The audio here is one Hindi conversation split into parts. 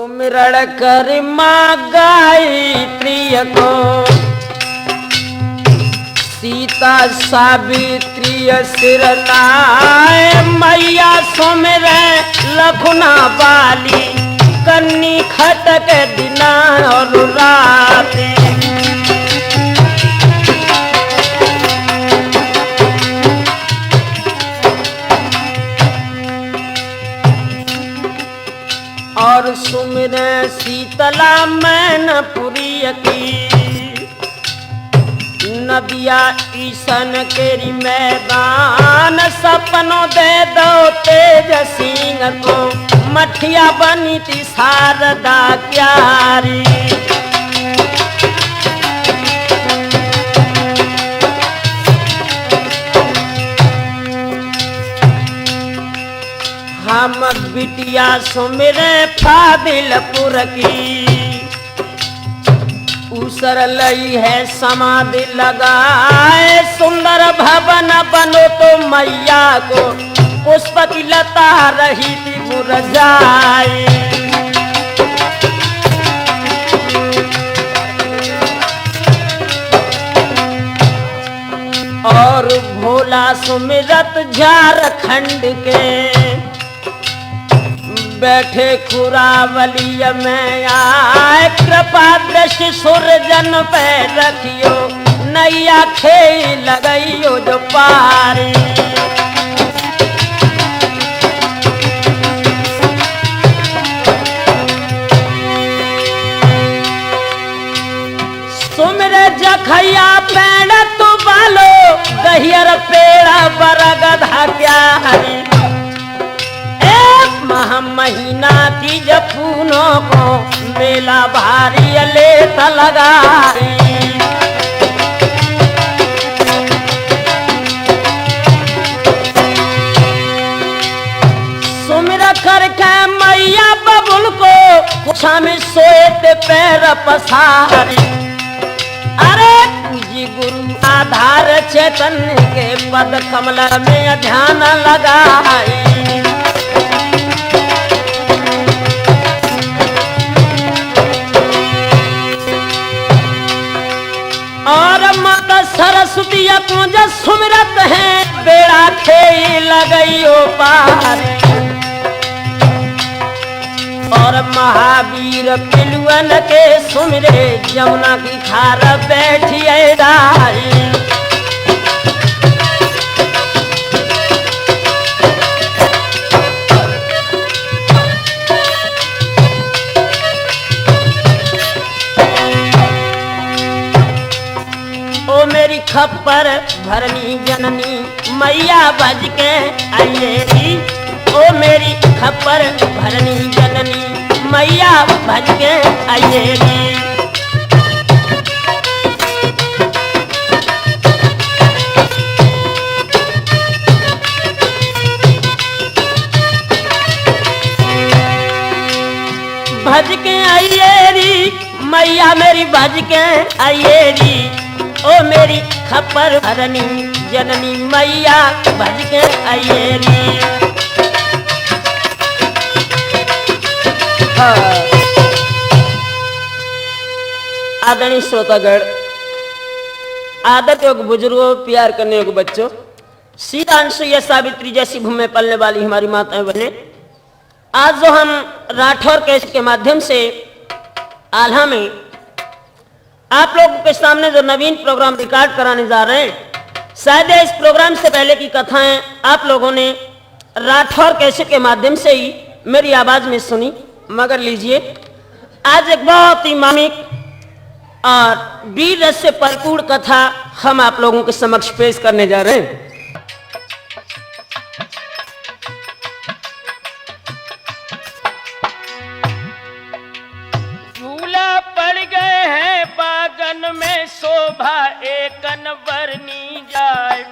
सुमिरण कर माँ गायत्री को सीता सावित्री सिर नाय मैया सुमिर लखुना बाली कन्नी खटक दिना और रात। और सुमिर शीतला मैनपुरी की नदिया ईसन केरी मैदान सपनों दे दो तेज सिंह को मठिया बनी थी शारदा क्यारी। हम बिटिया सुमिरे फादिलपुर की उसर लई है समाधि लगाए सुंदर भवन बनो तो मैया को पुष्प की लता रही थी मुरझाई। और भोला सुमिरत झारखंड के बैठे खुरावली में आए कृपा दृष्टि सुरजन पे रखियो नैया खे लगइयो जो पारी। सुमिर जखैया पेड़ तू बालो गहियर पेड़ा बरगधा क्या हरी महीना की जपूनों को मेला भारी लेत लगाई। सुमिर करके मैया बबुल को कुछा में सोए पैर पसारी। अरे जी गुरु आधार चैतन्य के पद कमल में ध्यान लगाई। और माता सरस्वती कुंज सुमिरत है बेड़ा खे लगइयो पार। और महावीर पिलुअन के सुमिरे जमुना की खार बैठिए दाई। ओ मेरी खप्पर भरनी जननी मैया बज के आइएरी। ओ मेरी खप्पर भरनी जननी मैया भज के आइएरी। भज के आइएरी मैया मेरी भज के आइएरी। ओ मेरी खप्पर भरनी जननी मैया भज के आइएरी। आदरणीय श्रोतागण, आदत योग बुजुर्गों, प्यार करने योग्य बच्चों, सीता अनसुईया सावित्री जैसी भूमि में पलने वाली हमारी माताएं बहनें, आज जो हम राठौर कैसेट के माध्यम से आल्हा में आप लोगों के सामने जो नवीन प्रोग्राम रिकॉर्ड कराने जा रहे हैं, शायद इस प्रोग्राम से पहले की कथाएं आप लोगों ने राठौर कैसेट के माध्यम से ही मेरी आवाज में सुनी, मगर लीजिए आज एक बहुत ही मार्मिक और वीर रस से भरपूर कथा हम आप लोगों के समक्ष पेश करने जा रहे हैं। में शोभा एकन बरनी जाए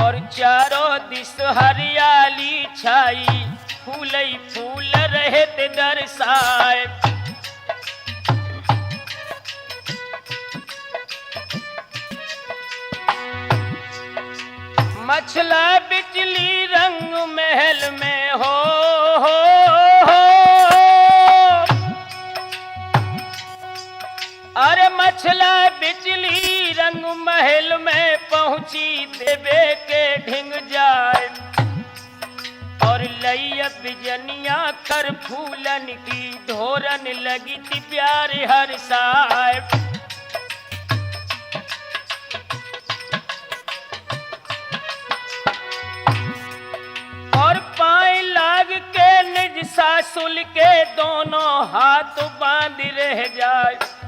और चारों दिस हरियाली छाई फूल ही फूल रहत दरसाए। मछला बिजली रंग महल में हो निचली रंग महल में पहुंची देवे के ढिंग जाए और लैया बिजनिया कर फूलन की ढोरन लगी थी प्यार हर साहब। और पाए लाग के निज सासुल के दोनों हाथ बांध रह जाए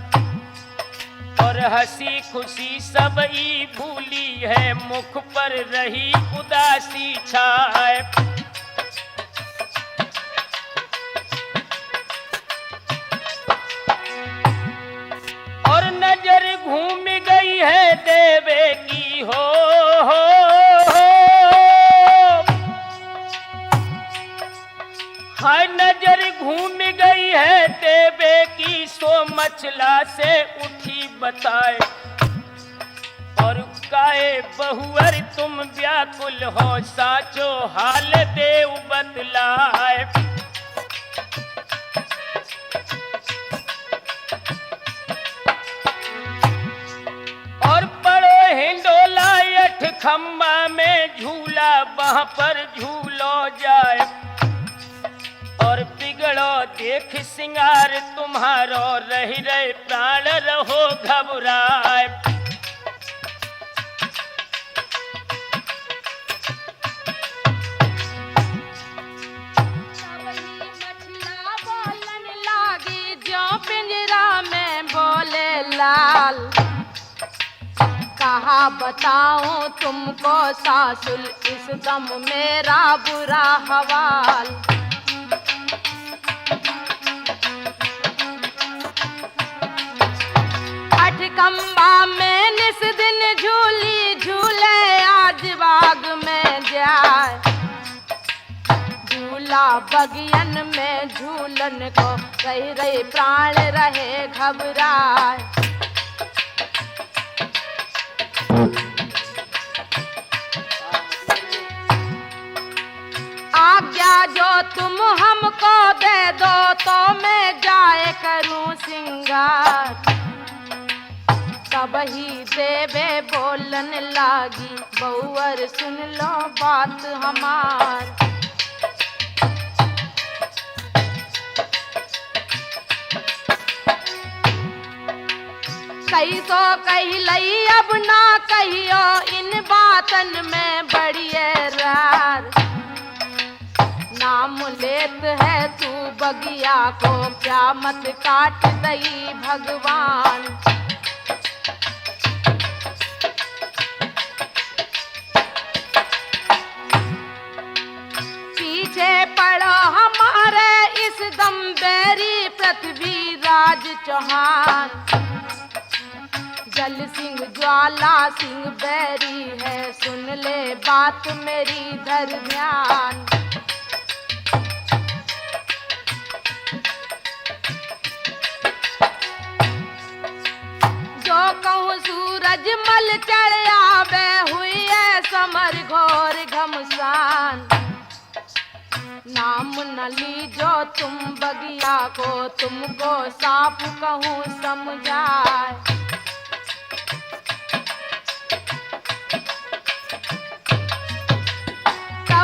और हंसी खुशी सब ई भूली है मुख पर रही उदासी छाए। और नजर घूम गई है देवे की हो हाय नजर घूम गई है देवे की सो मचला से उठी बताए और काए बहुअर तुम व्याकुल हो साचो हाल देव बदलाए। और पड़ो हिंडोला अठ खम्बा में झूला वहां पर झूलो जाए और बिगड़ो देख सिंगार तुम्हारो रही रहे प्राण रहो घबराए। मछला बोलन लागी जो पिंजरा में बोले लाल कहा बताऊं तुमको सासुल इस दम मेरा बुरा हवाल। अठकंबा में निस दिन झूली झूले आज बाग में जाए झूला बगियन में झूलन को रही रही प्राण रहे घबराए। आज्ञा जो तुम हमको दे दो तो मैं जाए करूं सिंगार। तब ही देवे बोलन लागी बहुअर सुन लो बात हमार। कही तो कही लई अब ना कहियो इन बातन में बड़िए रार। नाम लेत है तू बगिया को क्या मत काट दई भगवान। पीछे पड़ो हमारे इस दम बैरी पृथ्वी राज चौहान। जल सिंह ज्वाला सिंह बैरी है सुन ले बात मेरी धर ध्यान। जो कहूँ सूरज मल चढ़ आवे हुई है समर घोर घमसान। नाम न लीजो तुम बगिया को तुमको सांप कहूँ समझाए।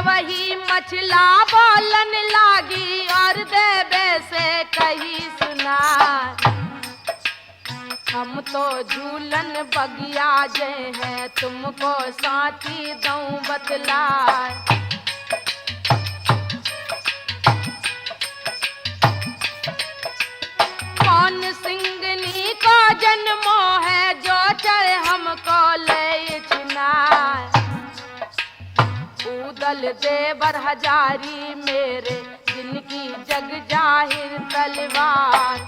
वही मछला बोलन लागी और देवे से कही सुना। हम तो झूलन बगिया जे हैं तुमको साथी दऊं बतलाए। कौन सिंगनी को जन्मो है जो चढ़े हमको ले चिनाए। उदल देवर हजारी मेरे जिनकी जग जाहिर तलवार।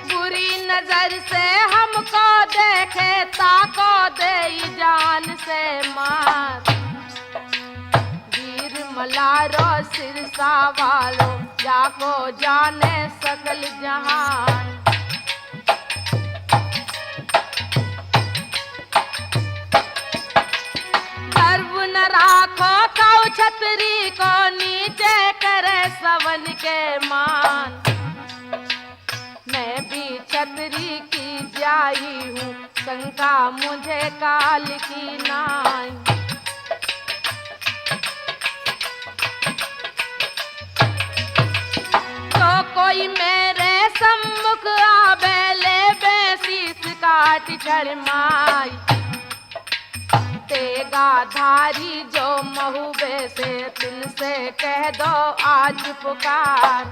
बुरी नजर से हमको देखे ताको दे जान से मार। वीर मलारो सिरसा वालो जाको जाने सकल जहान। गर्व न राखो कौ छतरी को नीचे करे सवन के मान। मैं भी छतरी की जाई हूँ, शंका मुझे काल की नाई। तो कोई मेरे सम्मुख आवे, ले बेसीस काट शर्माई। तेगा धारी जो महुबे से, तुमसे कह दो आज पुकार।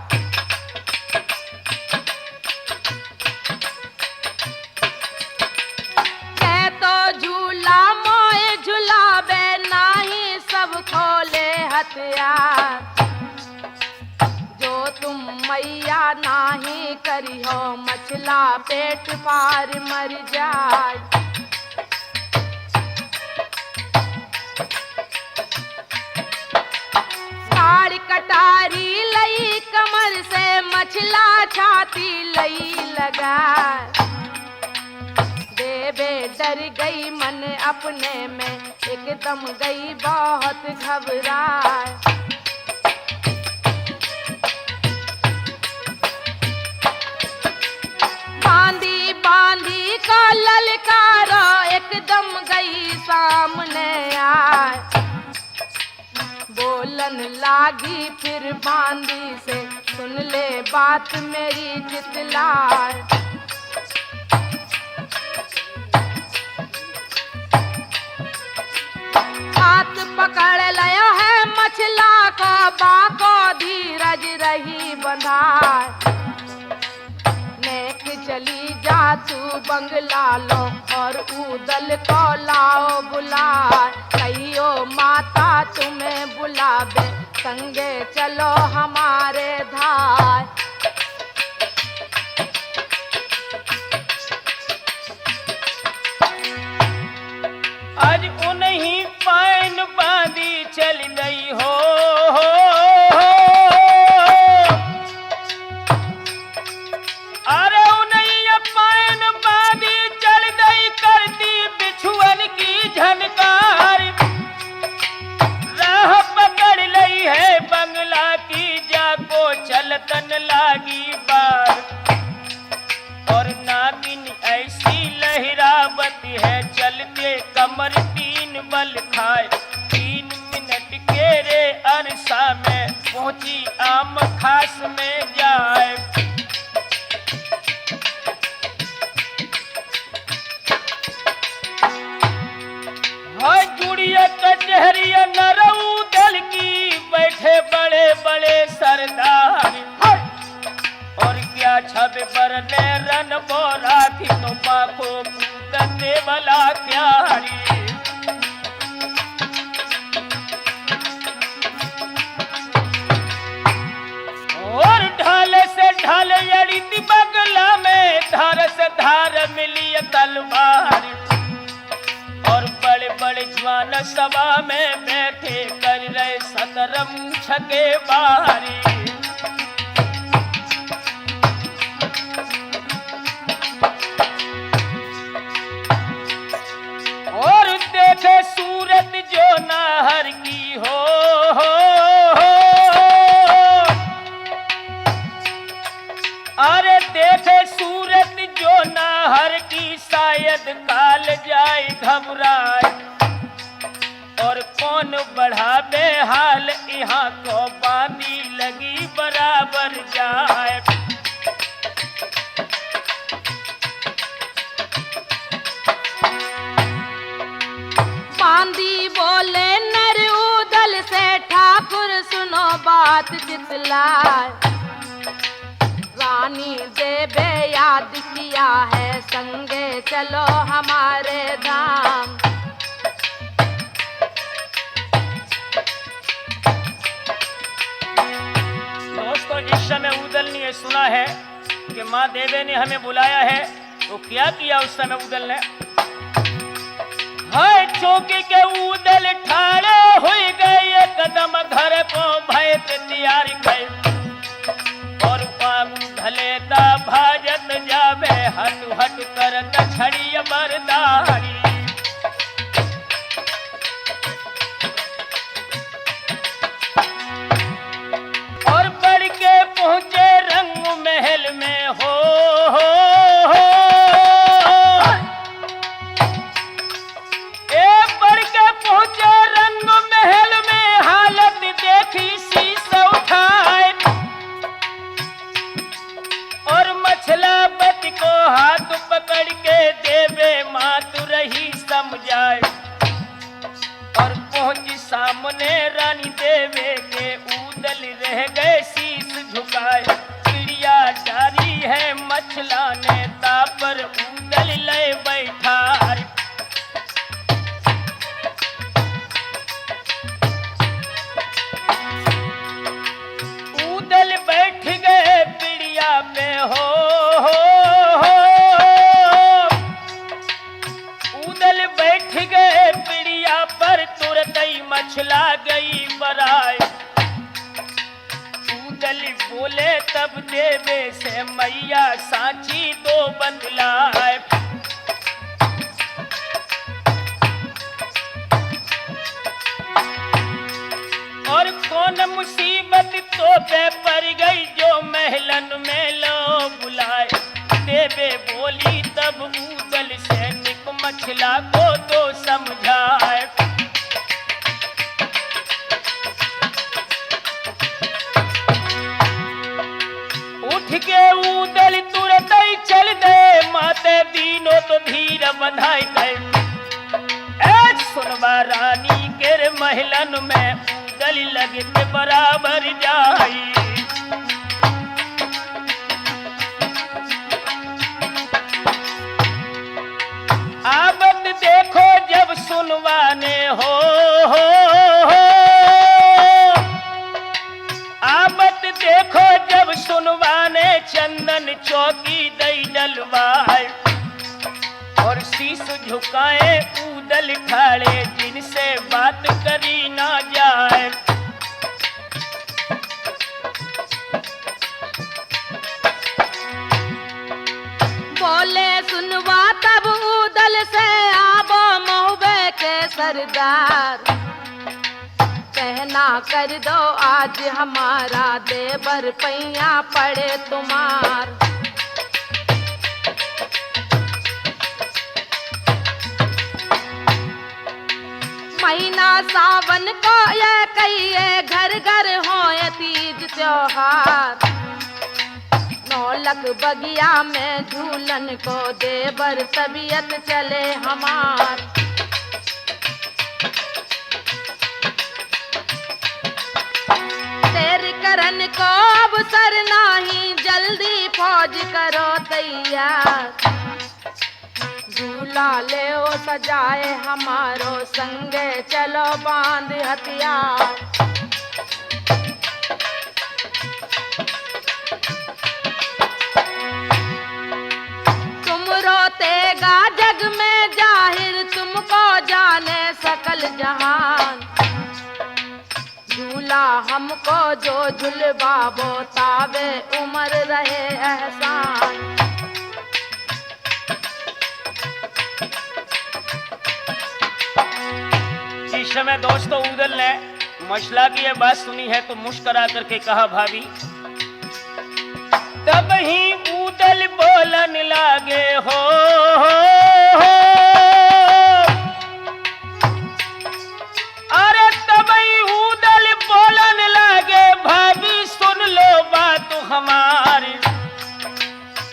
कह तो झूला मोए झुलावे, नाही सब खोले हथियार। जो तुम मैया नाही करियो, मछला पेट पार मर जाए। काड़ कटारी लई कमर से, मछला छाती लई लगा। देवे डर गई मन अपने में, एकदम गई बहुत घबराए। बांधी बांधी का ललकारो, एकदम गई सामने आए। बोलन लागी फिर बांधी से, सुन ले बात मेरी जितलाए। हाथ पकड़ लिया है मछला को, बाको धीरज रही बंधाए। नेक चली जा तू बंगला लो, और उदल को लाओ बुलाए। कहियो माता तुम्हें बुलावे, संगे चलो हमारे धार। आज उन्हीं पाइन बांधी चल गई हो, अरे उन्हीं पाइन बांधी चल गई, करती बिछुअन की झनकार। राह पकड़ लई है बंगला की, जाको चलतन लागी बार। और नागिन ऐसी लहरावती है, चलते कमर तीन बल खाए। 3 मिनट के रे अरसा में, पहुंची आम खास में जाए। हाय जुड़िया कचहरिया नरऊ दल की, बैठे बड़े बड़े सरदार। और क्या छब बरने रन बोरा थी, तो पाको कूदने वाला क्यारी। और ढाल से ढाल यड़ी थी बगला में, धार से धार मिली तलवार। और बड़े बड़े जवान सभा में बैठे, कर रहे सतरम छके बारी। और देखे सूरत जो नाहर की हो, अरे देखे सूरत जो नाहर की, शायद काल जाए घबराए। और कौन बढ़ावे हाल, यहाँ को बांधी लगी बराबर जाए। बांधी बोले नर उदल से, ठाकुर सुनो बात जितलाए। रानी देवे याद किया है, संगे चलो हमारे धाम। दोस्तों, जिस समय उदल ने सुना है कि माँ देवे ने हमें बुलाया है, तो क्या किया उस समय उदल ने? हाय चौकी के उदल ठाड़े हुई गए, कदम घर को भय तैयार गए। और ढले दा भाजत जावे, हट हट करत छड़ी बरदारी। सामने रानी देवे के उदल रह गए शीश झुकाए। चिड़िया डारी है मछला ने तापर उदल ले बैठा। उदल बैठ गए पिड़िया पे हो, उदल बैठ गए पिड़िया पर तुरंत ही मछला गई बराए। उदल बोले तब देवे से मैया सांची दो बतलाए। और कौन मुसीबत तो पे पड़ गई जो महलन में लो बुलाए। देवे बोली तब उदल से निक मछला को तो समझाए। उठ के उदल तुरंत ही चल गए माते दीनों तो धीर बंधाई गए। सुनवा रानी के महलन में उदल लगते बराबर जाई। आबत देखो जब सुनवाने हो, आबत देखो जब सुनवाने चंदन चौकी दई डलवाए। और शीश झुकाए उदल ठाड़े जिनसे बात करी ना जाए। बोले सुनवा तब उदल से आबो महुबे के सरदार। कहना कर दो आज हमारा देवर पैया पड़े तुम्हार। महीना सावन को ये कहिए घर घर हो तीज त्योहार। नौलख बगिया में झूलन को देवर तबीयत चले हमार। तेर करन को अवसर नहीं जल्दी फौज करो तैयार। झूला ले ओ सजाए हमारो संगे चलो बांध हथियार। तुम रोतेगा जग में जाहिर तुमको जाने सकल जहान। झूला हमको जो झुलवा वो तावे उम्र रहे एहसान। इस समय दोस्तों उदल ने मछला की यह बात सुनी है तो मुस्कुरा करके कहा भाभी। तब ही उदल बोलन लागे हो, अरे तब ही उदल बोलन लागे भाभी सुन लो बात हमारी।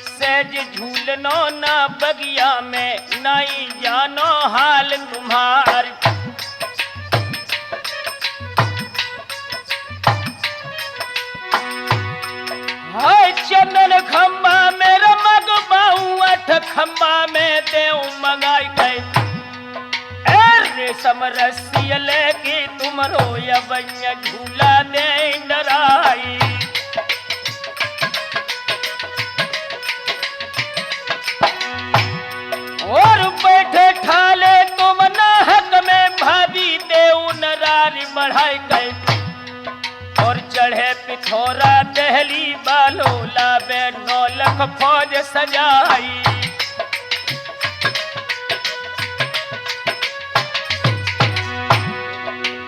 सहज झूलनो ना बगिया में नहीं जानो हाल तुम्हारी। हाय चंदन खम्बा मेरा मग बाहू अठ खम्बा में देव मंगाई गए। रेशम रस्सी लेके तुम रोया बनिया झूला दे डराई। और बैठे ठाले तुम नाहक में भाभी देव नरारी बढ़ाई गए। और चढ़े पिथौरा दहली बालोला बे नौलख फौज सजाई।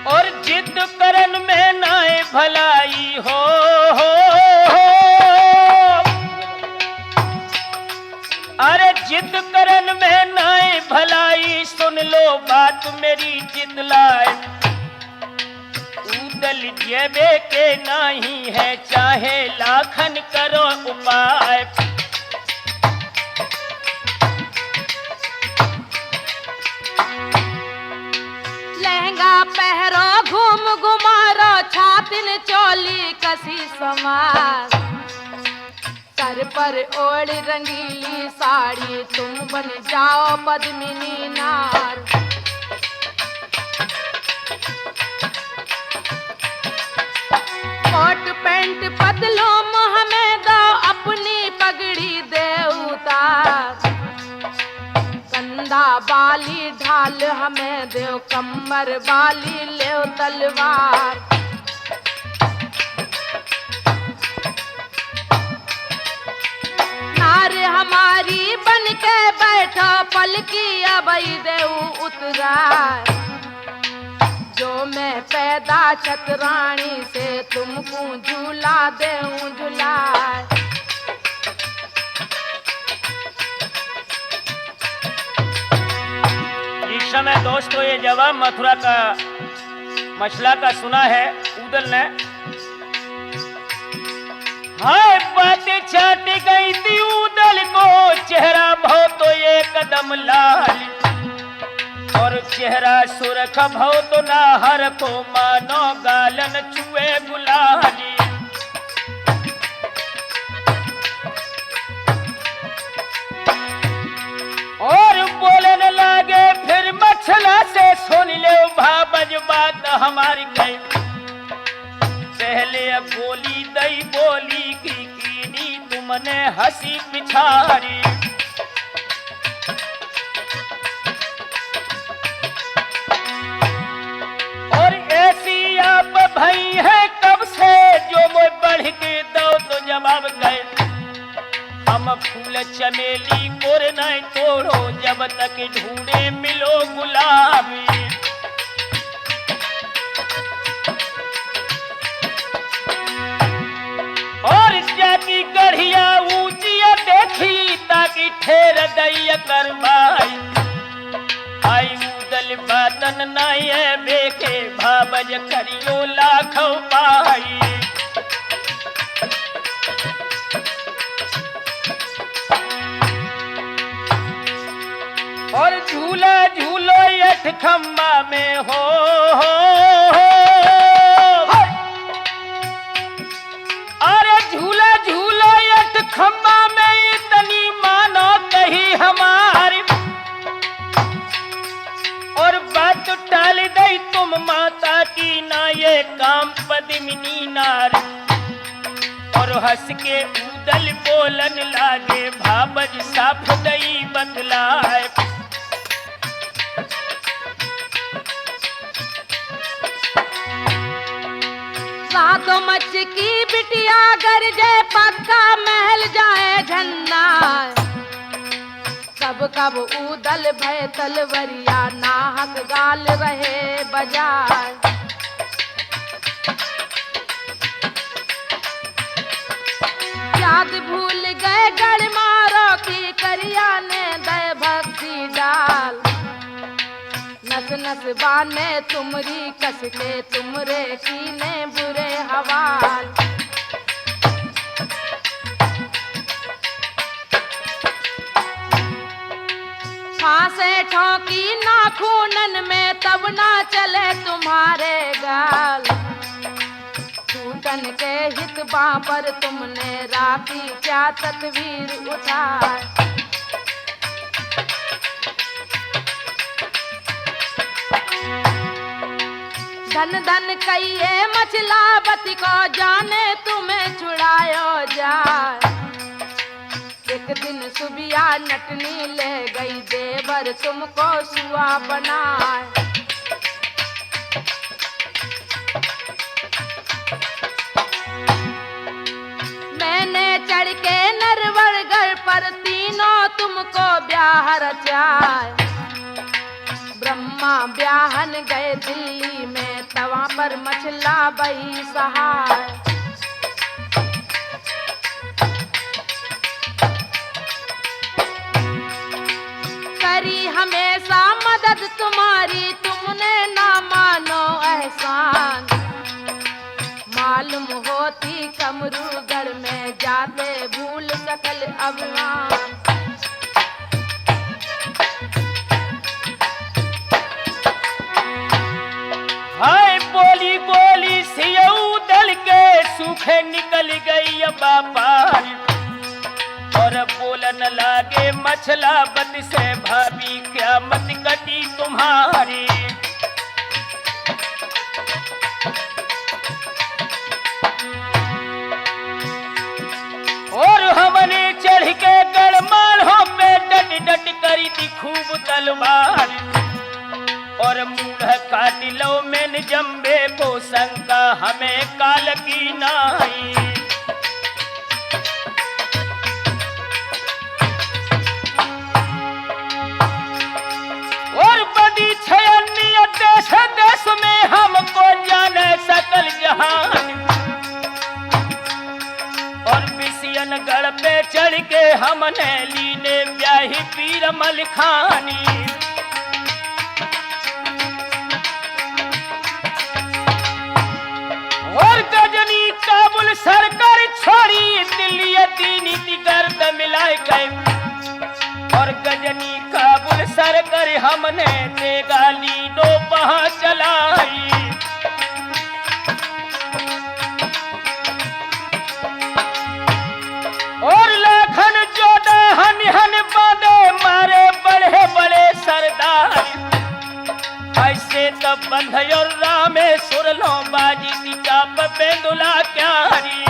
और जिद करन में नाए भलाई हो, अरे जिद करन में नाए भलाई सुन लो बात मेरी जितलाए। उदल जेबे के नहीं है चाहे लाखन करो उपाय। लहंगा पहरो मालिन चोली कसी समार, सर पर ओढ़ रंगीली साड़ी, तुम बन जाओ पद्मिनी नार। कोट पैंट पतलून हमें दो, अपनी पगड़ी दे उतार, कंधा बाली ढाल हमें दो, कमर बाली ले तलवार। नार हमारी बन के बैठो, पलकी अबई देऊ उतरार, जो मैं पैदा छतरानी से, तुमको झूला देऊं झूलार। इस समय दोस्तों ये जवाब मथुरा का मसला का सुना है उदल ने। हाय बातें छाट गई थी उदल को, चेहरा भौ तो ये कदम लाल, और चेहरा सुरख भौ तो नाहर को, मानो गालन छुए गुलाली। और बोलने लगे फिर मछला से, सुन ले भाबज बात हमारी कही, पहले बोली दई बोली की कीनी, तुमने हंसी पिछाड़ी। और ऐसी आप भई है कब से, जो वो बढ़ के दो तो जवाब गए, हम फूल चमेली कोर नहीं तोड़ो, जब तक ढूंढे मिलो गुलाबी। और जाकी गढ़िया ऊंचिया देखी, ताकि ठेर दैया करवाई, आई उदल बातन नहीं है बेखे, भाबज करियो लाखों पाई। और झूला झूलो यठ खम्बा में हो, अरे झूला झूलो यठ खम्बा में, इतनी मानो कही हमारी, और बात टाल गई तुम माता की, ना ये काम पद्मिनी नारी। और हंस के उदल बोलन लागे, भाबज साफ दई बतलाए। साधो मच की बिटिया गरजे, पक्का महल जाए झंडा, कब कब उदल भय तलवरिया, नाहक गाल रहे बजाय। याद भूल गए गढ़ मारो की, करिया ने दय भक्ति डाल, नस नस बाने तुमरी कस के, तुमरे कीने बुरे हवाल। फांसे ठोकी नाखूनन में, तब ना चले तुम्हारे गाल, टूटन के हित बाँ पर तुमने राखी क्या तस्वीर उठाए। धन धन कहिए मछलावती को, जाने तुम्हें छुड़ायो जाए। एक दिन सुबिया नटनी ले गई, देवर तुमको सुआ बनाए। मैंने चढ़ के नरवड़गढ़ पर, तीनों तुमको ब्याह रचाए। ब्रह्मा ब्याहन गए दिल्ली में, तवा पर मछला बही सहाय। करी हमेशा मदद तुम्हारी, तुमने ना मानो एहसान, मालूम होती कमरूगढ़ में, जाते भूल सकल अभिमान। हाय बोली बोली सियऊ के सूखे निकल गई बापारी, और बोलन लागे मछला बद से भाभी क्या मत कटी तुम्हारी। और हमने चढ़ के गड़माढ़ों पे डट डट करी थी खूब तलवार, और मूढ़ काट लो मैंने जम्बे को शंका हमें काल की नाई। और बदी छयनी देश देश में हमको जाने सकल जहान, और बिसियन गढ़ पे चढ़ के हमने लीने ब्याही पीर मलखानी। और गजनी काबुल सरकार छोड़ी दिल्ली दीनी गर्द मिलाए गए, और गजनी काबुल सरकार हमने देगा लीनो वहां चलाई। और लाखन जोड़ा हन हन बांधे मारे बड़े बड़े सरदार, ऐसे तब बंध और रामेश्वर लो बाजी की चाप बेंदुला क्यारी।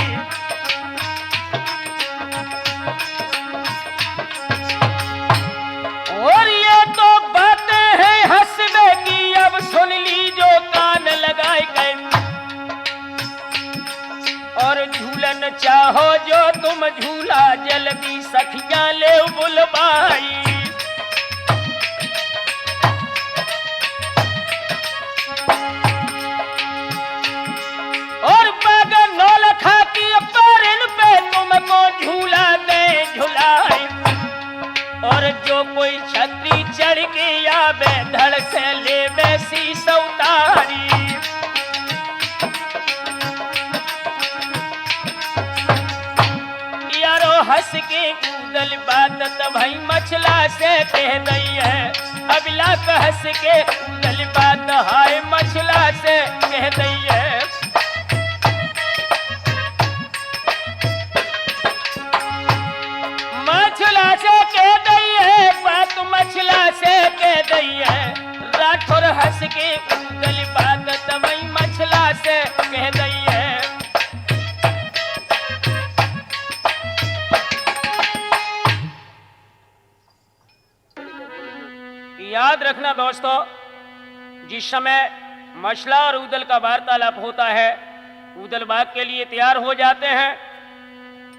और ये तो बातें हैं हंसने की, अब सुन ली जो कान लगाए गए, और झूलन चाहो जो तुम झूला जल्दी सखियां ले बुलवाई। और बागन नौलखा की पारिन पे तुमको झूला दे झुलाई, और जो कोई छतरी चढ़ के आवे धड़ से ले वैसी सौतारी। हंस के कूदल बात तब भाई मछला से कह दई है, अगला हंस के कूदल बात हाय मछला से कह दई है। मछला से कह दई है बात, मछला से कह दई है, राठौर हंस के कूदल बात तब भाई मछला से कह दई है। याद रखना दोस्तों, जिस समय मछला और उदल का वार्तालाप होता है, उदल वाघ के लिए तैयार हो जाते हैं,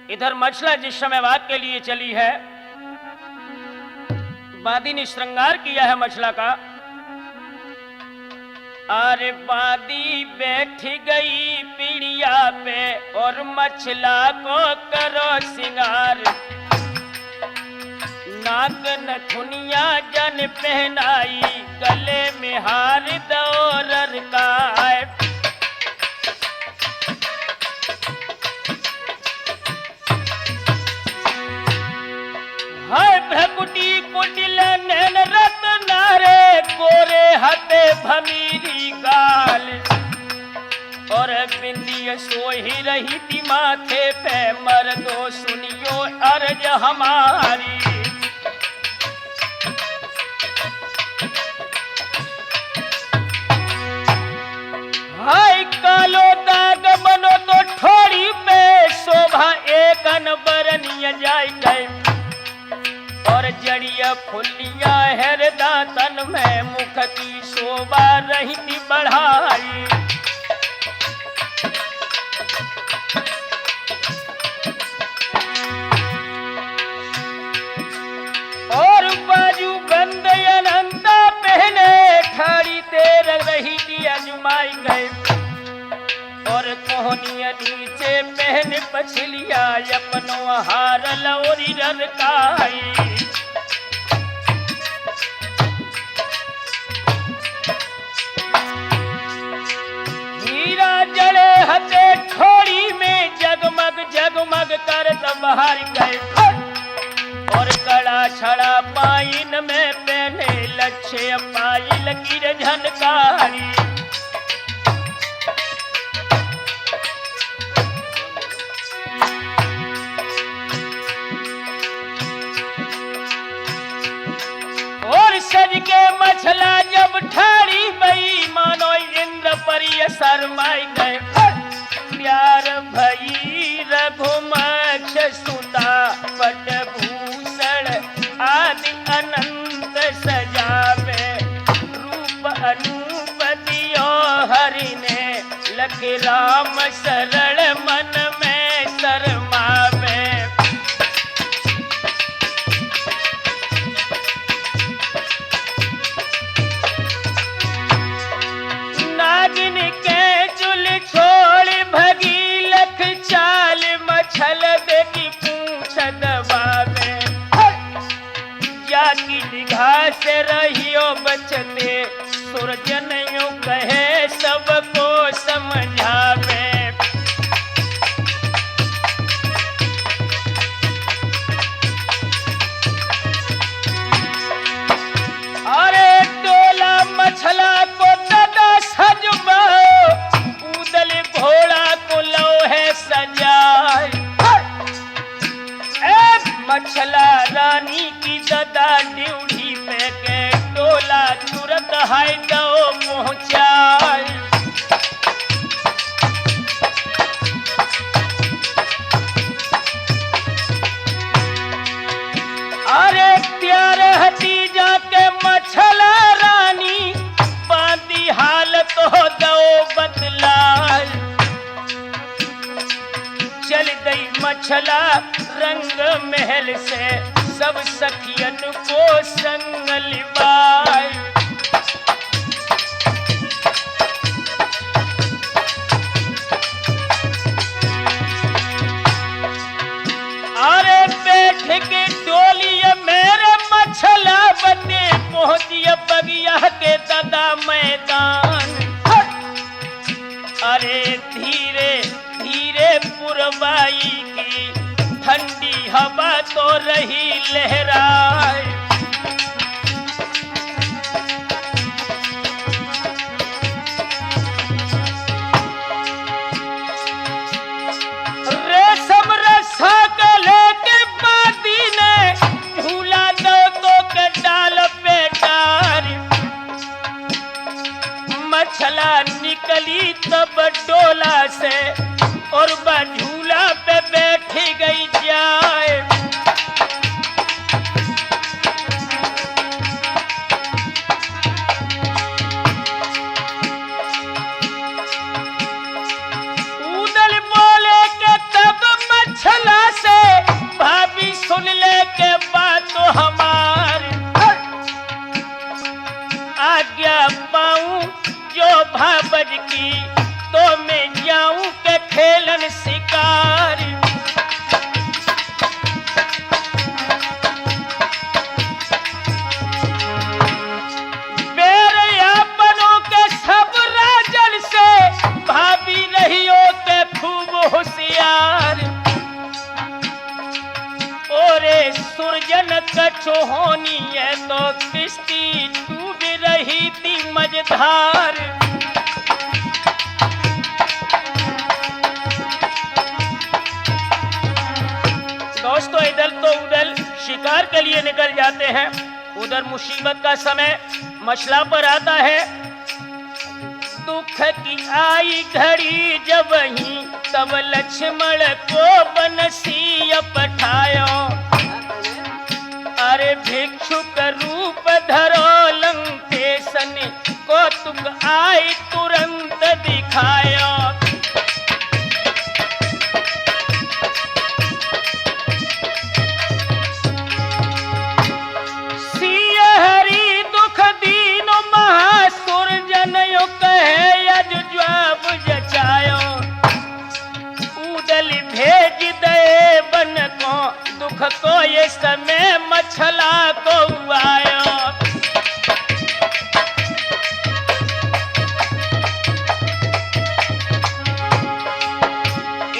इधर मछला जिस समय वाघ के लिए चली है, बादी ने श्रृंगार किया है मछला का। अरे बादी बैठ गई पीड़िया पे और मछला को करो सिंगार, नाक नथुनिया जन पहनाई गले में हार दौरर का। हाय भ्रकुटी कुटिल नैन रत्नारे गोरे हते भमीरी गाल, और बिंदी सोही रही थी माथे पे मर्दो सुनियो अर्ज हमारी। हाय कालो दाग बनो तो ठोड़ी पे शोभा एक अनबरनिया जाय गए, और जड़िया फुलिया हृदा तन में मुख की शोभा रही थी बढ़ाई। और बाजू बंद अनंता पहने खड़ी तेर रही थी अजमाई गए, और कोहनिया नीचे पहन पछलिया अपनो हार लौरी ररकाई। हीरा जड़े हते ठोड़ी में जगमग जगमग कर बाहर गए, और कड़ा छड़ा पाइन में पहने लच्छे पायल गिर झनकारी। पर ये शरमाई गए प्यार भई रघुमक्ष सुता पट भूषण आदि अनंत सजावे रूप अनूप दियो हरि ने लख राम सरल मन में शरमावे नागिन के चुल छोड़ भगी लख चाल मछल देखी पूछ दबावे जाकी निगाह से रहियो बचते सुरजन यूं कहे सबको समझावे अरे टोला मछला को दादा सजबो कूदल घोड़ा को लो है सजाए मछला रानी की दादा ड्यूटी पे के टोला तुरंत हाय दो पहुंचाए अरे प्यारे हतीजा के मछला रानी बांधी हालत हो दो बदलाए चल गई मछला रंग महल से सब सखियन को संग लिबाए अरे बैठ के डोली मेरे मछला बने पहुंचिए बगिया के दादा मैदान अरे धीरे धीरे पुरवाई की ठंडी हवा तो रही लहराए रेशम रसा के लेके बादी ने झूला दो तो के डाल पे डार मछला निकली तब डोला से और झूला पे बैठी गई जाए उदल बोले के तब मछला से भाभी सुन ले के बात तो हमारी आज्ञा पाऊं जो भाबज की तो मैं जाऊं के खेलन शिकार बेरयापनों के सब राजन से भाभी रहियो के खूब होशियार ओरे सुरजन कछो होनी है तो किश्ती डूब रही थी मझधार दोस्तों इधर तो उधर शिकार के लिए निकल जाते हैं उधर मुसीबत का समय मछला पर आता है दुख की आई घड़ी जब ही तब लक्ष्मण को बनसी पठायो अरे भिक्षुक रूप धरो लंकेशन को तुक आई तुरंत दिखायो दुख को ये समय मछला को आयो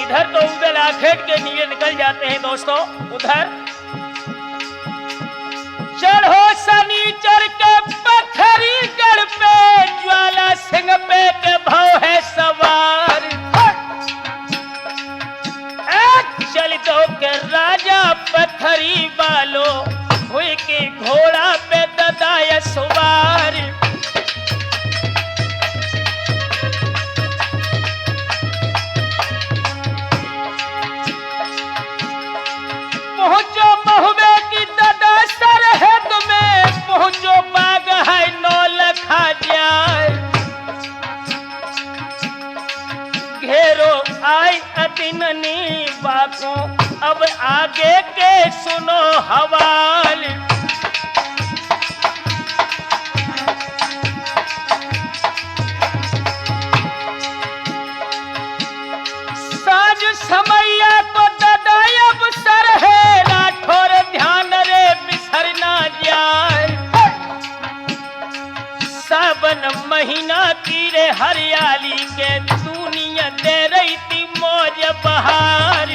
इधर तो उधर आखेट के लिए निकल जाते हैं दोस्तों उधर चढ़ो शनिचर के पत्थरी गढ़ पे ज्वाला सिंह पे के भाव है सवार चल दो के राजा पत्थरी वालो हुई के घोड़ा पे ददाय सवार बेरो आई अतिननी बातों, अब आगे के सुनो हवाल। साज समैया तो ददायब सर है, राठौर ध्यान रे बिसर ना जाए। सावन महीना की रे हरियाली के दुनिया दे रही थी मौज बहार।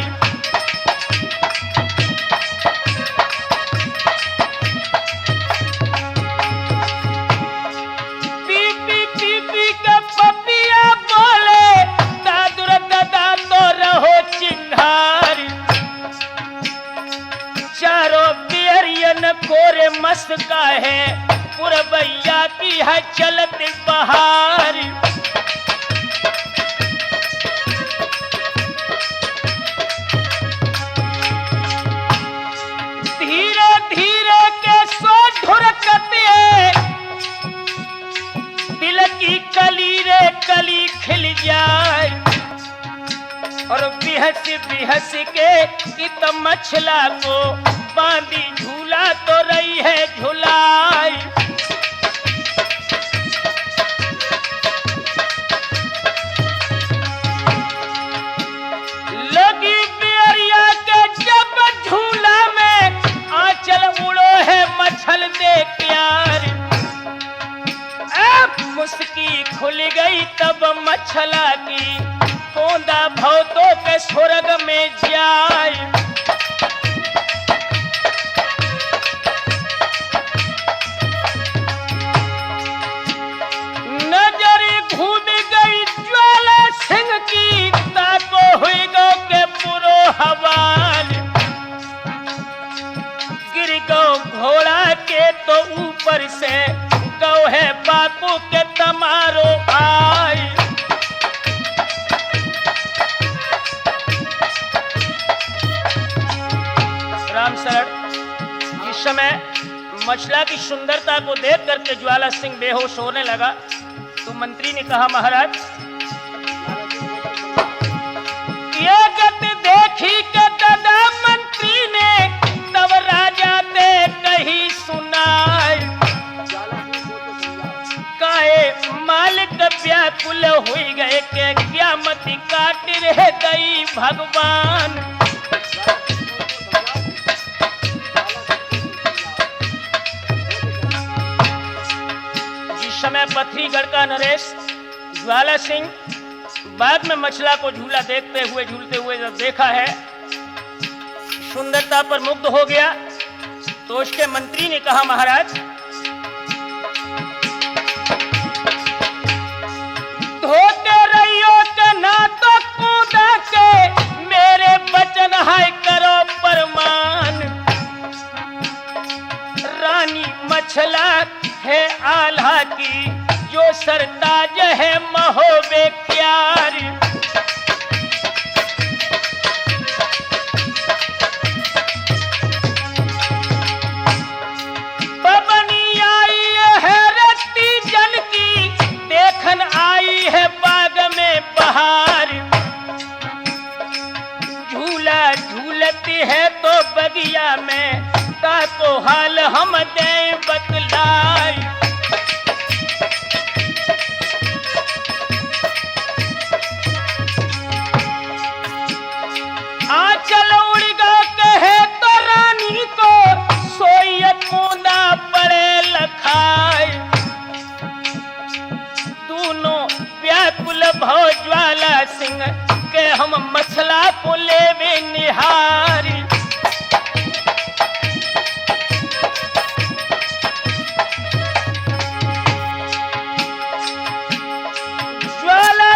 पीपी पीपी के पपिया बोले, दादुर दादा तो रहो चिंगार। चारों बियरियन कोरे मस्का है, पुरबैया की है चलत बहार। धीरे धीरे के सो ढुरकते, दिल की कली रे कली खिल जाए। और बिहस बिहस के इत मछला को बांधी झूला तो रही है झुलाई। लगी बियरिया के जब झूला में, आंचल उड़ो है मछल दे प्यार। अब मुस्की खुल गई तब मछला की, पोंदा भौतों के स्वर्ग में जाए। नजर घूम गई ज्वाला सिंह की, ताको हुई गो के पुरो हवाल। गिर गो घोड़ा के तो ऊपर से, गौ है बापू के तमारो आए। राम शरण इस समय मछला की सुंदरता को देख करके ज्वाला सिंह बेहोश होने लगा। तो मंत्री ने कहा, महाराज ये गति देखी के दादा मंत्री ने, तब राजा ते कही सुनाए। काहे मालिक व्याकुल हुई गए के, क्या मति काट रह गई भगवान। समय पथरीगढ़ का नरेश ज्वाला सिंह बाद में मछला को झूला देखते हुए झूलते हुए जब देखा है, सुंदरता पर मुग्ध हो गया। तो उसके मंत्री ने कहा, महाराज धोते रहियो के ना तो कूदा के, मेरे बचन हाय करो परमान। रानी मछला है आल्हा की, जो सरताज है महोबे प्यार। पवनी आई है रत्ती जल की, देखन आई है बाग में बहार। झूला झूलती है तो बगिया में, ताको हाल हम दे बतलाई। आंचल उड़ गया कहे तो रानी को, सोई कूदा पड़े लखाए। दोनों व्याकुल भव ज्वाला सिंह के, हम मछला को लेवे निहारी।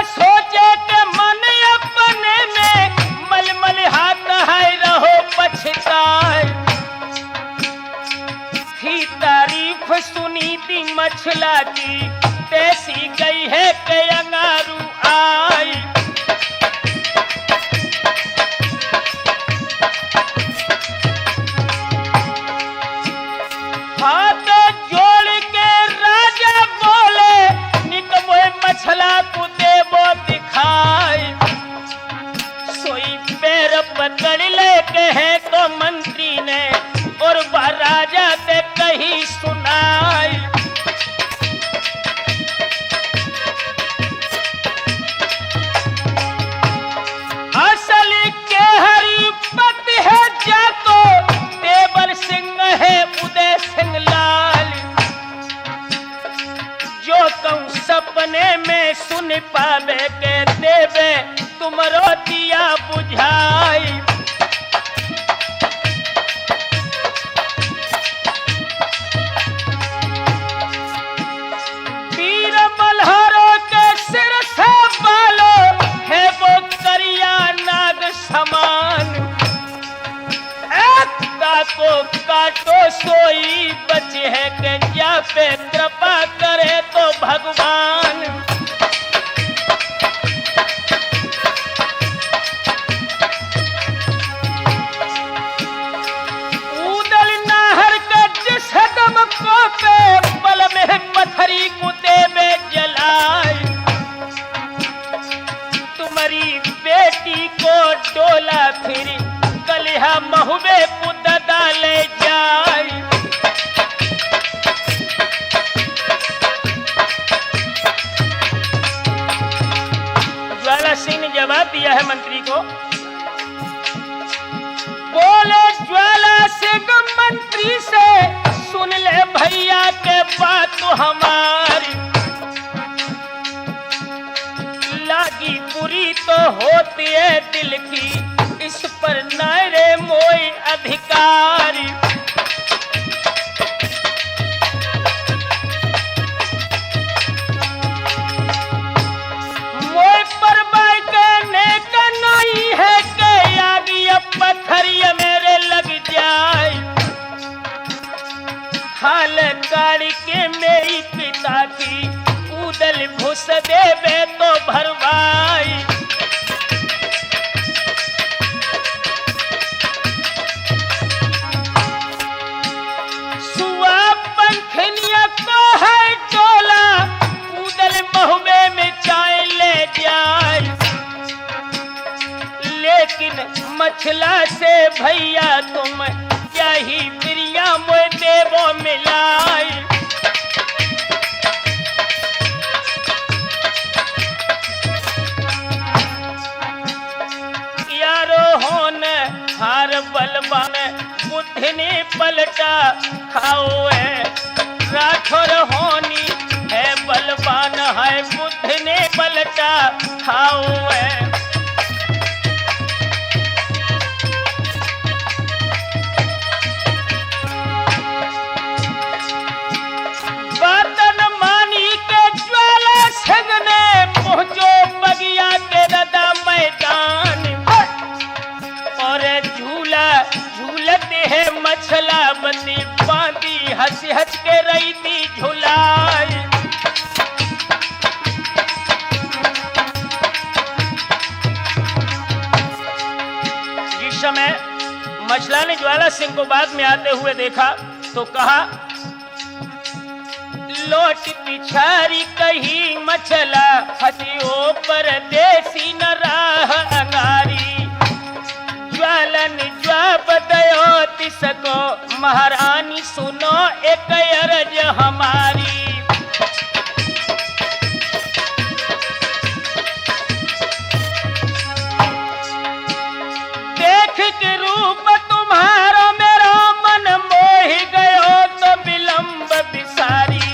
सोचे के मन अपने में, मलमल हाथ है रहो पछताए। थी तारीफ सुनी थी मछला की, तैसी गई है के अंगारू आई। हाथ जोड़ के राजा बोले, निकमोए मछला को देवो दिखाई। ज्ञान पावे के देवे तुमरो दिया बुझाई। वीर मल्हारों के सिर से बालो है वो करिया नाग समान। को काटो सोई बचे है के क्या पे कृपा करे तो भगवान। ऊदल नाहर के जिस दम को पे बल में पत्थरी कुते में जलाए। तुम्हारी बेटी को डोला फिर कलिहा महुबे पुददा ले जाए। ज्वाला सिंह ने जवाब दिया है मंत्री को। बोले ज्वाला सिंह मंत्री से सुन ले भैया के बात तो हमारी। लागी बुरी तो होती है दिल की इस पर नारे मोई अधिकारी। मोई पर बाई कहने का नहीं है कि आगे अब पत्थरिया मेरे लग जाए। हाल गाड़ी के मेरी पिता की उदल घुस देवे तो भरवाई। को है टोला उदल महुबे में चाय ले जाए। लेकिन मछला से भैया तुम क्या ही प्रिया मोए देवो मिलाई। यारो होन हार बलवान बुद्धि ने पलटा खाओ है। राठौर होनी है बलवान है बुद्ध ने पलटा खाओ है। बातन मानी के ज्वाला सिंह ने पहुंचो बगिया के रदा मैदान। और झूला झूलते है मछला बंदी बांधी हंसी हंस के रही थी झुलाई। जिस समय मछला ने ज्वाला सिंह को बाद में आते हुए देखा तो कहा, लौट पिछारी कही मछला हथियो परदेसी न राह अंगारी। ज्वालन जवाब दयो तिसको महारानी सुनो एक अर्ज हमारी। देख के रूप तुम्हारा मेरा मन मोह गयो तो विलंब बिसारी।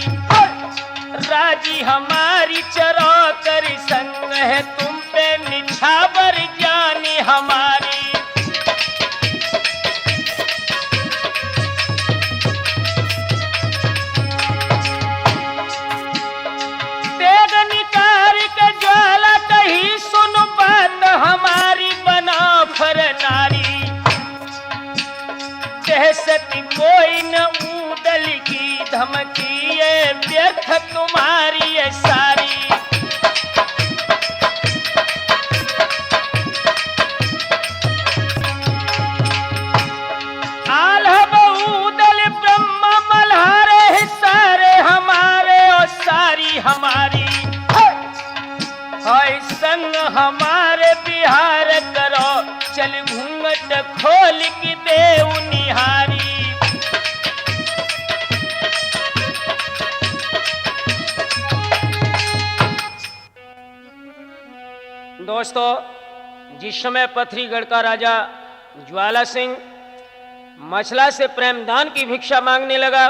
राजी हमारी चरो कर संग है तुम पे निछावर जानी हमारी। दहशत कोई न ऊदल की धमकी ये व्यर्थ तुम्हारी ये सारी। आल्हा ऊदल ब्रह्म मल्हारे सारे हमारे और सारी हमारी। हाय संग हमारे बिहार करो चल घूंघट खोल की देव निहारी। दोस्तों, जिस समय पथरीगढ़ का राजा ज्वाला सिंह मछला से प्रेमदान की भिक्षा मांगने लगा,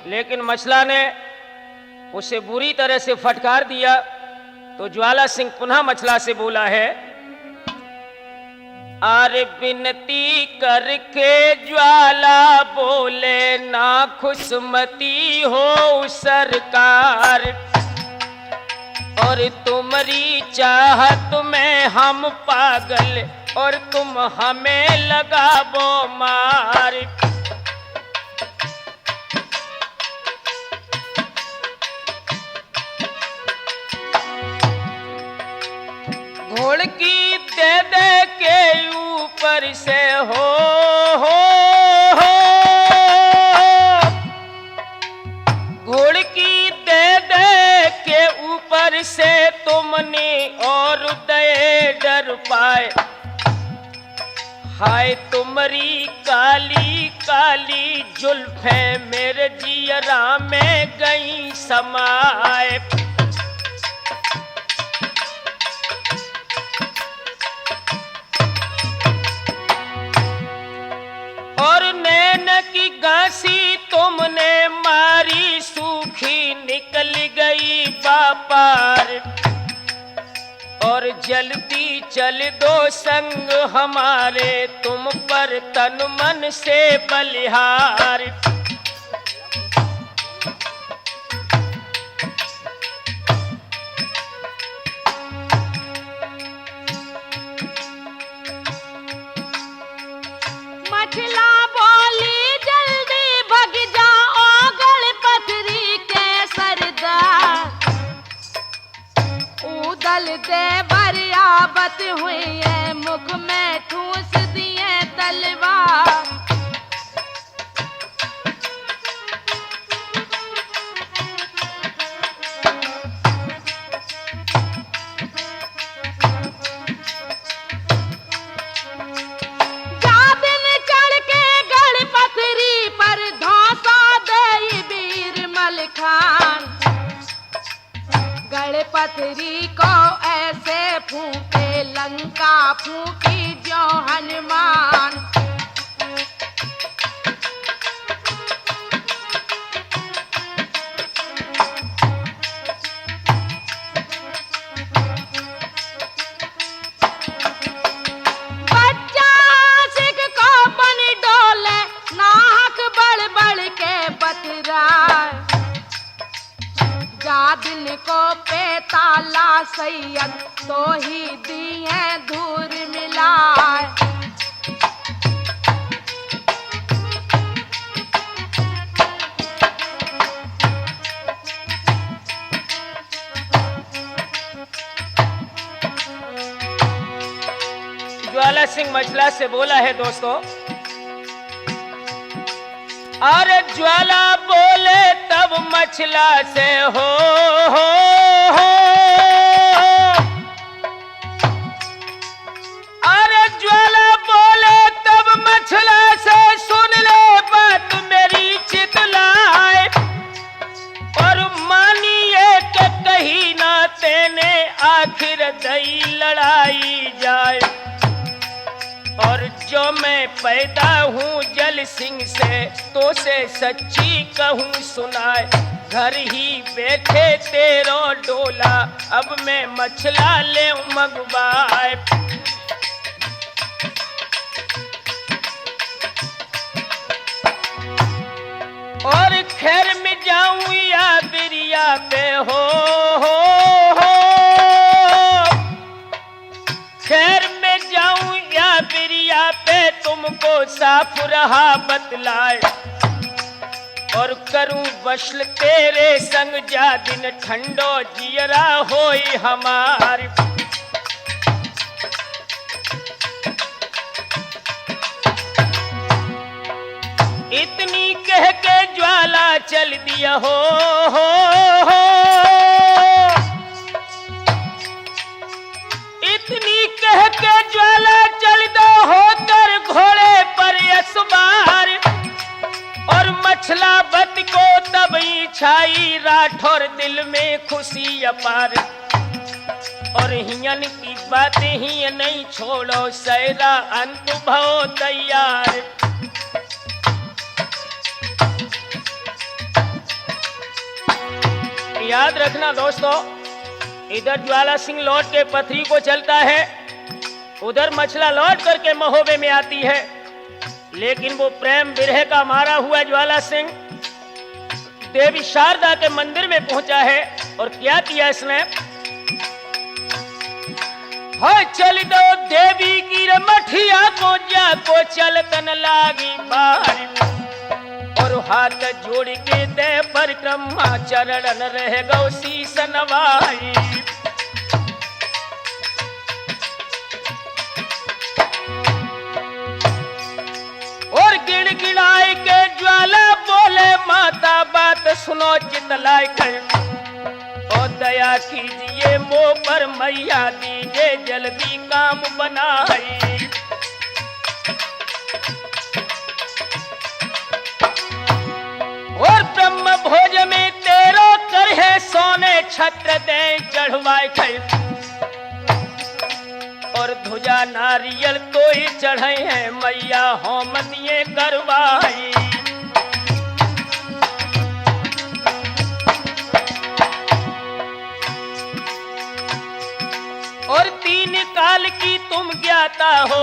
लेकिन मछला ने उसे बुरी तरह से फटकार दिया तो ज्वाला सिंह पुनः मछला से बोला है, आरे विनती करके ज्वाला बोले ना खुशमती हो सरकार, और तुम्हारी चाहत में हम पागल और तुम हमें लगाबो मार। घोड़ की दे दे के ऊपर से हो घोड़ की दे दे के ऊपर से तुमने और दए डर पाए, हाय तुम्हारी काली काली जुल्फें मेरे जियरा में गई समाए। और नैन की घासी तुमने मारी सूखी निकल गई बापार, और जल्दी चल दो संग हमारे तुम पर तन मन से बलिहार। मछला बोली जल्दी भग जाओ गणपति के सरदार, उदल दे बरियाबत हुई है मुख में ठूस दिए तलवार। गणपति को ऐसे फूके लंका फूकी जो हनुमान, बच्चा सिख को बन डोले नाहक बड़ बड़ के बतराए, जा दिन को पे ताला सैयद तो ही दिए धूर मिलाए। ज्वाला सिंह मछला से बोला है दोस्तों, अरे ज्वाला बोले तब मछला से हो अरे ज्वाला बोले तब मछला से सुन ले बात मेरी चितलाए, और मानिए कि कहीं ना तेने आखिर दई लड़ाई जाए, और जो मैं पैदा हूँ जल सिंह से तो से सच्ची कहूँ सुनाए, घर ही बैठे तेरो डोला अब मैं मछला ले मगवाए। और खैर में जाऊं या बिरिया पे हो खैर में जाऊं या बिरिया पे तुमको साफ रहा बतलाए, और करूं वशल तेरे संग जा दिन ठंडो जियरा होई हमारी। इतनी कह के ज्वाला चल दिया हो इतनी कह के ज्वाला चल दो होकर घोड़े पर असवार, और मछला बत को तब ही छाई राठौर दिल में खुशी अपार, और हियन की बातें ही नहीं छोड़ो सैरा अंत भव तैयार। याद रखना दोस्तों, इधर ज्वाला सिंह लौट के पथरी को चलता है, उधर मछला लौट करके महोबे में आती है। लेकिन वो प्रेम विरह का मारा हुआ ज्वाला सिंह देवी शारदा के मंदिर में पहुंचा है और क्या किया इसने, हाय चल दो देवी की मठिया को जाको चलतन लागी बार, और हाथ जोड़ के दे परिक्रमा चरण रह गौ शीस नवाई। और गिड़ गिड़ाई के ज्वाला बोले माता बात सुनो चितलाई कर, और दया कीजिए मोह पर मैया दीजिए जल्दी काम बनाई। और ब्रह्म भोज में तेरो कर है सोने छत्र दे चढ़वाए खे, और ध्वजा नारियल तो ही चढ़े हैं मैया होम दिए करवाई। और 3 काल की तुम ज्ञाता हो,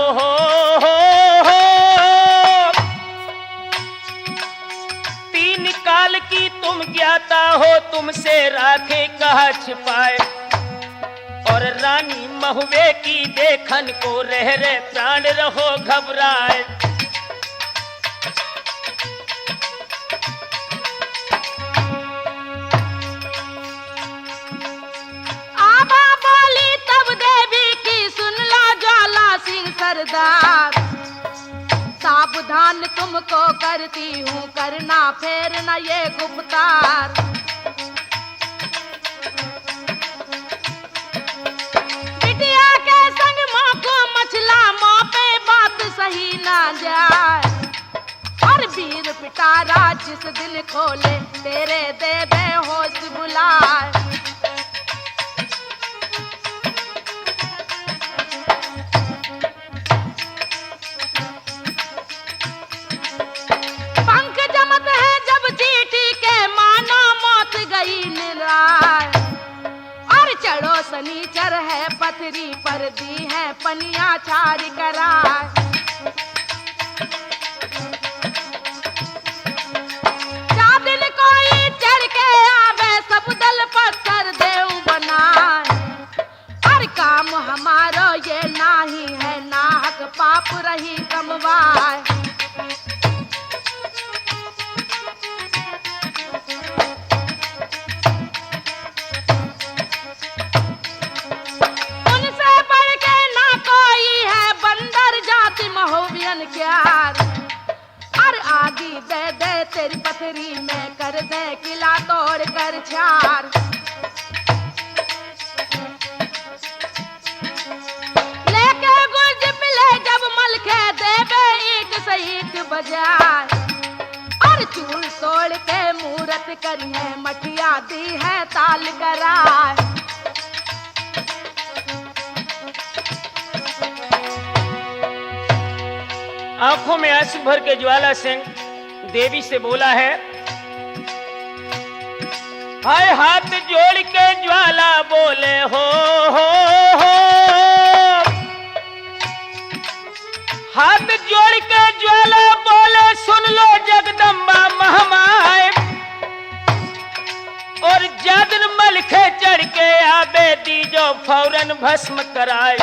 3 काल की तुम ज्ञाता हो, तुमसे राखे कहा छिपाए। और रानी महुए की देखन को रह रे प्राण रहो घबराए। आबा बोली तब देवी की सुन लो ज्वाला सिंह सरदार, सावधान तुमको करती हूँ करना फेर न ये गुप्तार। बिटिया के संग माँ को मछला माँ पे बात सही ना जाए, और वीर पिटारा जिस दिन खोले तेरे दे दे होश बुलाए। पंख जमत है जब चीटी के मानो मौत गई निराय, और चढ़ो सनीचर है पथरी पर दी है पनिया छारी कराए। जा दिन कोई चढ़ के आवे सब दल पत्थर देव बनाए, और काम हमारो ये नाही है नाहक पाप रही कमवाए। उनसे बढ़ के ना कोई है बंदर जाति महोबियन क्यार, और आगी दे दे तेरी पथरी में कर दे किला तोड़ कर छार। लेके गुर्ज पिले जब मलखे देवे ईट से ईट बजाए, और चूल तोड़ के मूरत करी है मठिया दी है ताल कराए। आंखों में आंसू भर के ज्वाला सिंह देवी से बोला है, हाय हाथ जोड़ के ज्वाला बोले हो, हाथ जोड़ के ज्वाला बोले सुन लो जगदम्बा महमाए। और जदन मलखे चढ़ के आबे दीजो फौरन भस्म कराए।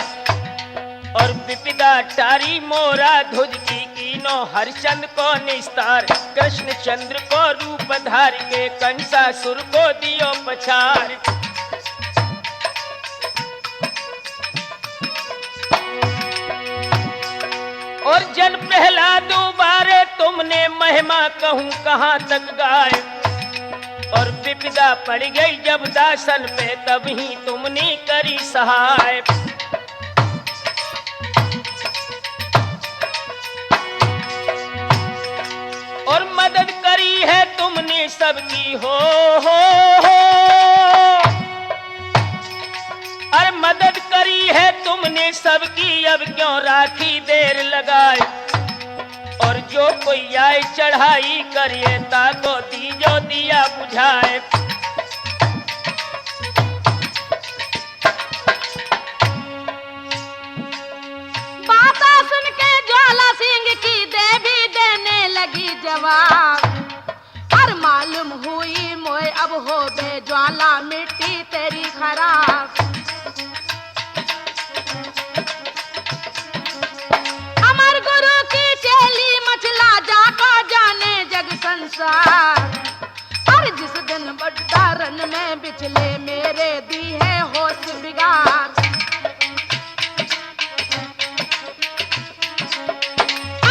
और विपिदा टारी मोरा ध्वज की कीनो हरिचंद को निस्तार, कृष्ण चंद्र को रूप धार के कंसासुर को दियो पछार। और जन प्रहलाद बारे तुमने महिमा कहूँ कहाँ तक गाए। और विपदा पड़ गई जब दासन पे तब ही तुमने करी सहाय। और मदद करी है तुमने सबकी हो, और मदद करी है तुमने सबकी, अब क्यों राखी देर लगाए। और जो कोई आए चढ़ाई करिए ताको दीजो दिया बुझाए। बाप और मालूम हुई मोए अब हो बे ज्वाला मिट्टी तेरी खराब। अमर गुरु की चेली मछला जाको जाने जग संसार और जिस दिन बड्डा रन में बिचले मेरे दी है होश बिगाड़।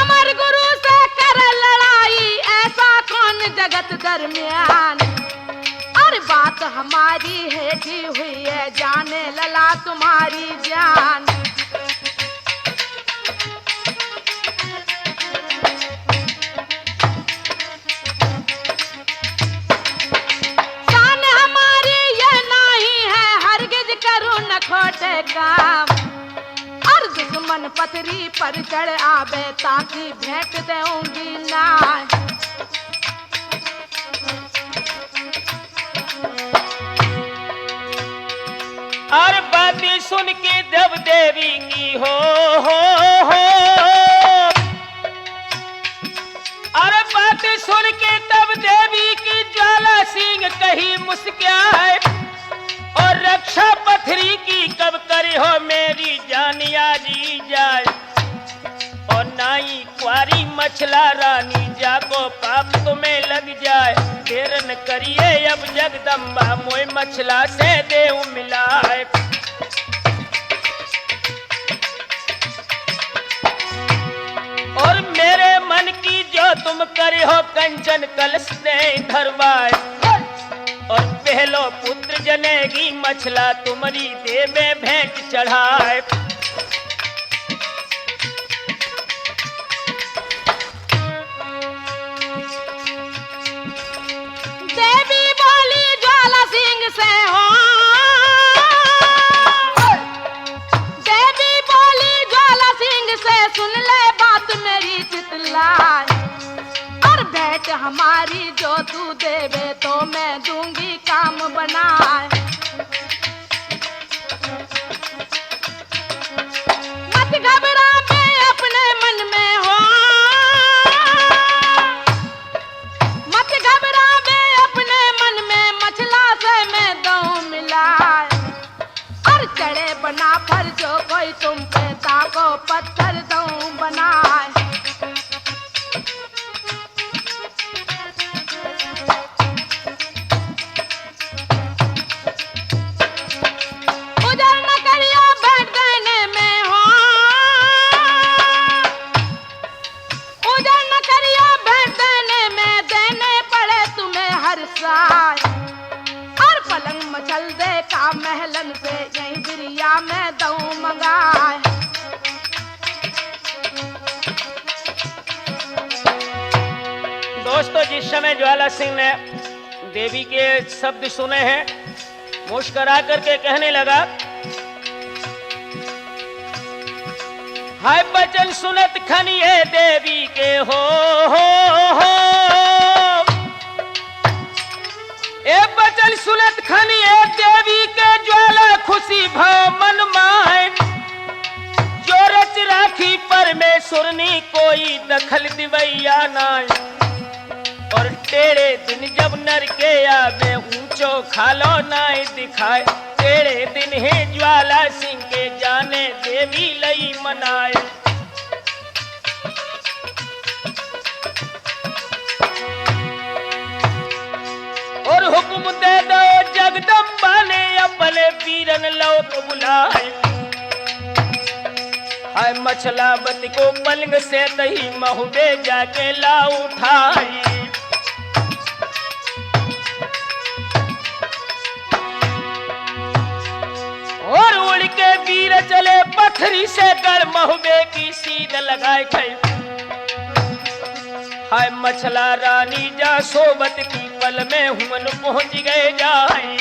अमर गुरु से कर लड़ाई ऐसा कौन जगत दरमियान और बात हमारी हेठी हुई है जाने लला तुम्हारी जान। शान हमारी ये नहीं है हरगिज करूं न खोटे काम और दुश्मन पथरी पर चढ़ आवे ताकि भेंट दूंगी ना। और बातें सुन के जब देवी की हो अरे बातें सुन के तब देवी की ज्वाला सिंह कही मुस्काए और रक्षा पथरी की कब करे हो मेरी जानिया जी जाए और नाई क्वारी मछला रानी जाको पाप तुम्हें लग जाए। देर न करिए अब जगदम्बा मोय मछला से देव मिलाए। और मेरे मन की जो तुम करे हो कंचन कलश ने धरवाए और पहलो पुत्र जनेगी मछला तुम्हारी देवे भेंट चढ़ाए। देवी बोली ज्वाला सिंह से हो देवी बोली ज्वाला सिंह से सुन ले बात मेरी चितलाए और भेंट हमारी जो तू देवे तो मैं दूंगी काम बनाए। मत घबरा मैं अपने मन में हो मत घबरा मैं अपने मन में मछला से मैं दऊं मिलाए और चढ़े बना फर जो कोई तुम पे ताको पत्थर दऊं बनाए। उधर न करियो बैठ देने में हो उधर न करियो बैठ देने में देने पड़े तुम्हें हर साल और पलंग मचल दे का महलन से यही बिरिया में दऊं मंगाए। दोस्तों जिस समय ज्वाला सिंह ने देवी के शब्द सुने हैं मुस्करा करके कहने लगा हाय बचन सुनत खनिए देवी के हो ए बचन सुनत खनिए देवी के ज्वाला खुशी भाव मन माए जो रच राखी परमेश्वरनी कोई दखल दिवैया नाय और टेढ़े दिन जब नर के आवे ऊंचो खालो नाय दिखाए टेढ़े दिन है ज्वाला सिंह के जाने देवी लई मनाए। और हुक्म दे दो जगदम्बा ने अपने वीरन लोक बुलाए हाय मछलावती को पलंग से दही महुबे जाके ला उठाई और उड़ के वीर चले पथरी से कर महुबे की सीध लगाए खई हाय मछला रानी जा सोबत की पल में हुमन पहुंच गए जाए।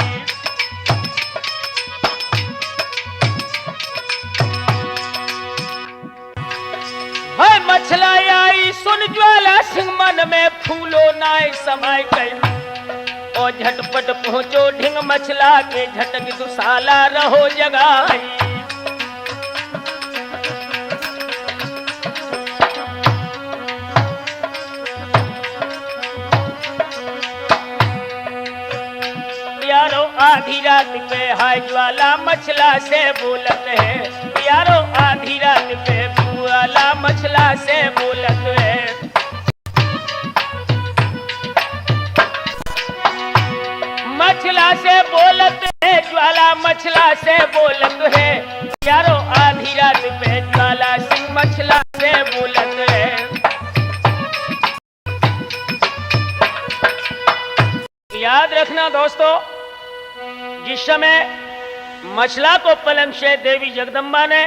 हाय मछला आई सुन ज्वाला सिंह मन में फूलो नाय समाय गई और झटपट पहुंचो ढिंग मछला के झटक दुसाला रहो जगाई। रात पे हाय ज्वाला मछला से बोलत है, यारो आधी रात पे ज्वाला मछला से बोलत है। मछला से बोलत है, ज्वाला मछला से बोलत है, यारो आधी रात पे ज्वाला सिंह मछला से बोलत है। याद रखना दोस्तों, जिस समय मछला को पलंग से देवी जगदम्बा ने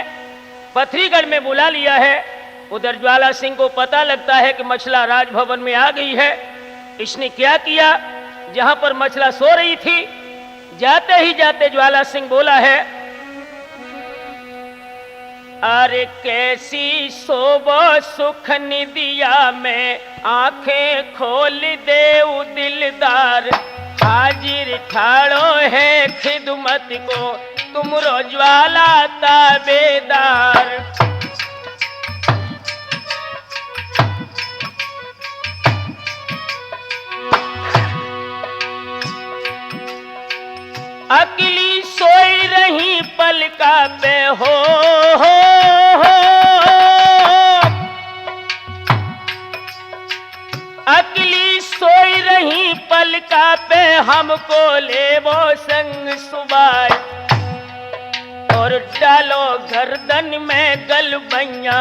पथरीगढ़ में बुला लिया है, उधर ज्वाला सिंह को पता लगता है कि मछला राजभवन में आ गई है। इसने क्या किया, जहां पर मछला सो रही थी, जाते ही जाते ज्वाला सिंह बोला है, अरे कैसी सोबो सुख निदिया में आंखें खोल दे उ दिलदार, हाजिर ठाड़ो है खिदमत को तुमरो ज्वाला ताबेदार। अकेली सोई रही पलका पे हो, अकेली सोई रही पलका पे हमको ले वो संग सुबाई, और डालो गर्दन में गलबैया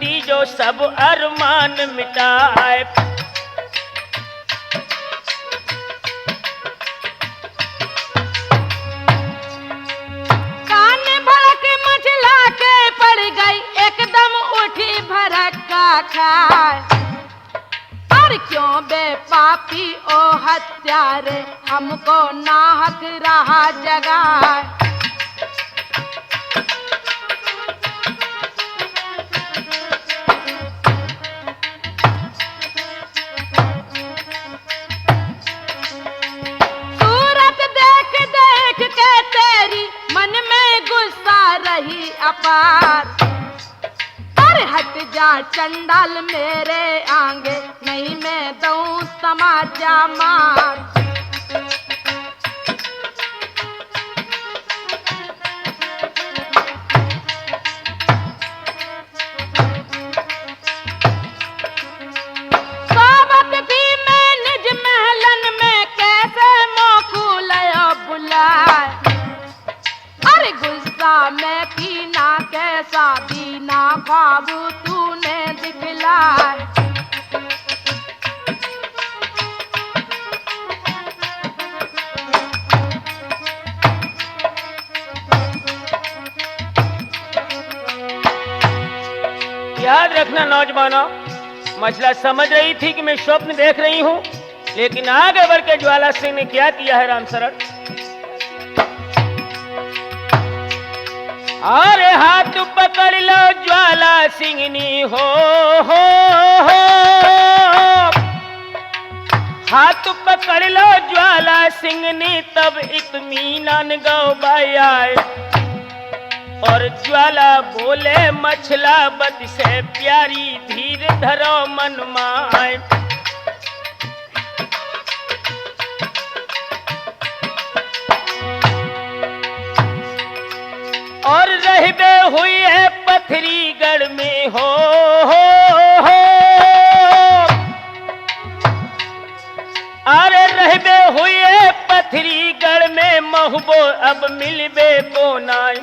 दीजो सब अरमान मिटाए। और क्यों बे पापी ओ हत्यारे हमको नाहक रहा जगाए। सूरत देख देख के तेरी मन में गुस्सा रही अपार, हट जा चंडाल मेरे आगे नहीं मैं दूं समाजा मार। सोबत थी मैं निज महलन में कैसे मोखू लयो बुलाए, अरे गुस्सा में थी ना कैसा भी ना बाबू तूने दिखलाए। याद रखना नौजवानों, मछला समझ रही थी कि मैं स्वप्न देख रही हूं, लेकिन आगे बढ़ के ज्वाला सिंह ने क्या किया है रामशरण। अरे हाथ पकड़ लो ज्वाला सिंहनी हो, हाथ पकड़ लो ज्वाला सिंहनी तब इत्मीनान गौबाई आए, और ज्वाला बोले मछला बद से प्यारी धीर धरो मन माए। और रहबे हुई है पथरीगढ़ में हो, अरे रहबे हुई है पथरीगढ़ में महबो अब मिलबे को नाय,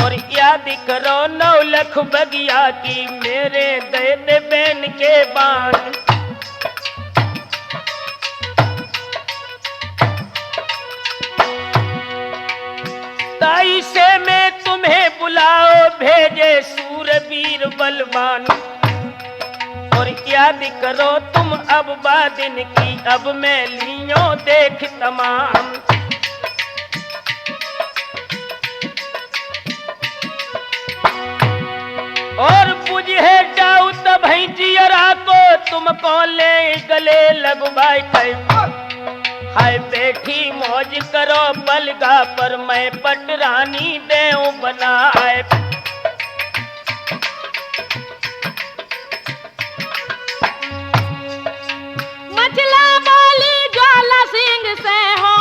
और याद करो 9 लख बगिया की मेरे दे दे बैन के बान। ताई से मैं तुम्हें बुलाओ भेजे सूरवीर बलवान, और याद करो तुम अब बादिन की अब मैं लियो देख तमाम। और बुझे जाऊ तब जियरा को तुमको ले गले लगवाई कई, हाय बैठी मौज करो बलगा पर मैं पटरानी देऊं बनाए। मछला बोली ज्वाला सिंह से हो,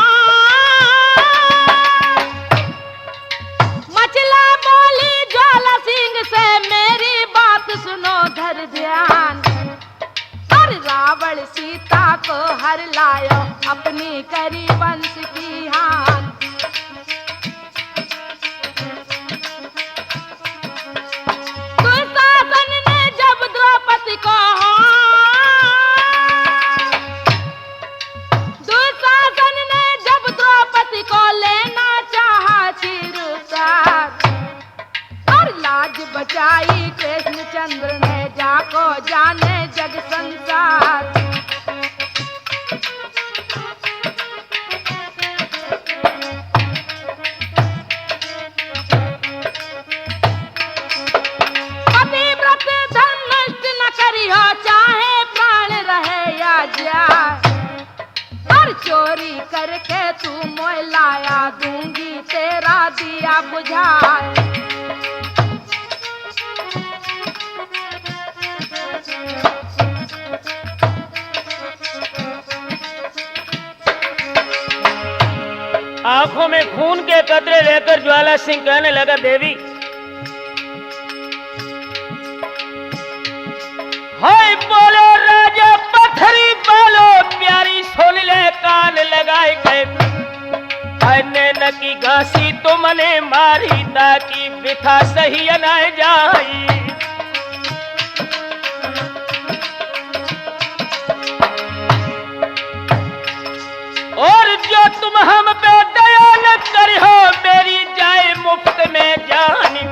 को हर लायो अपनी करी वंश की हान। दुशासन ने जब द्रौपदी को दुशासन ने जब द्रौपदी को लेना चाहा चिरसार और लाज बचाई कृष्णचंद्र ने जाको जाने जग संसार। पतिव्रत धर्म नष्ट न करियो चाहे प्राण रहे या जाए और चोरी करके तू मोह लाया दूंगी तेरा दिया बुझाए। आंखों में खून के कतरे लेकर ज्वाला सिंह कहने लगा, देवी हाय बोलो राजा पत्थरी बोलो प्यारी सुन ले कान लगाए गए न की घासी तुमने मारी ताकि बिथा सही न जाई। और जो तुम हम पे दया न करियो मेरी जाए मुफ्त में जानी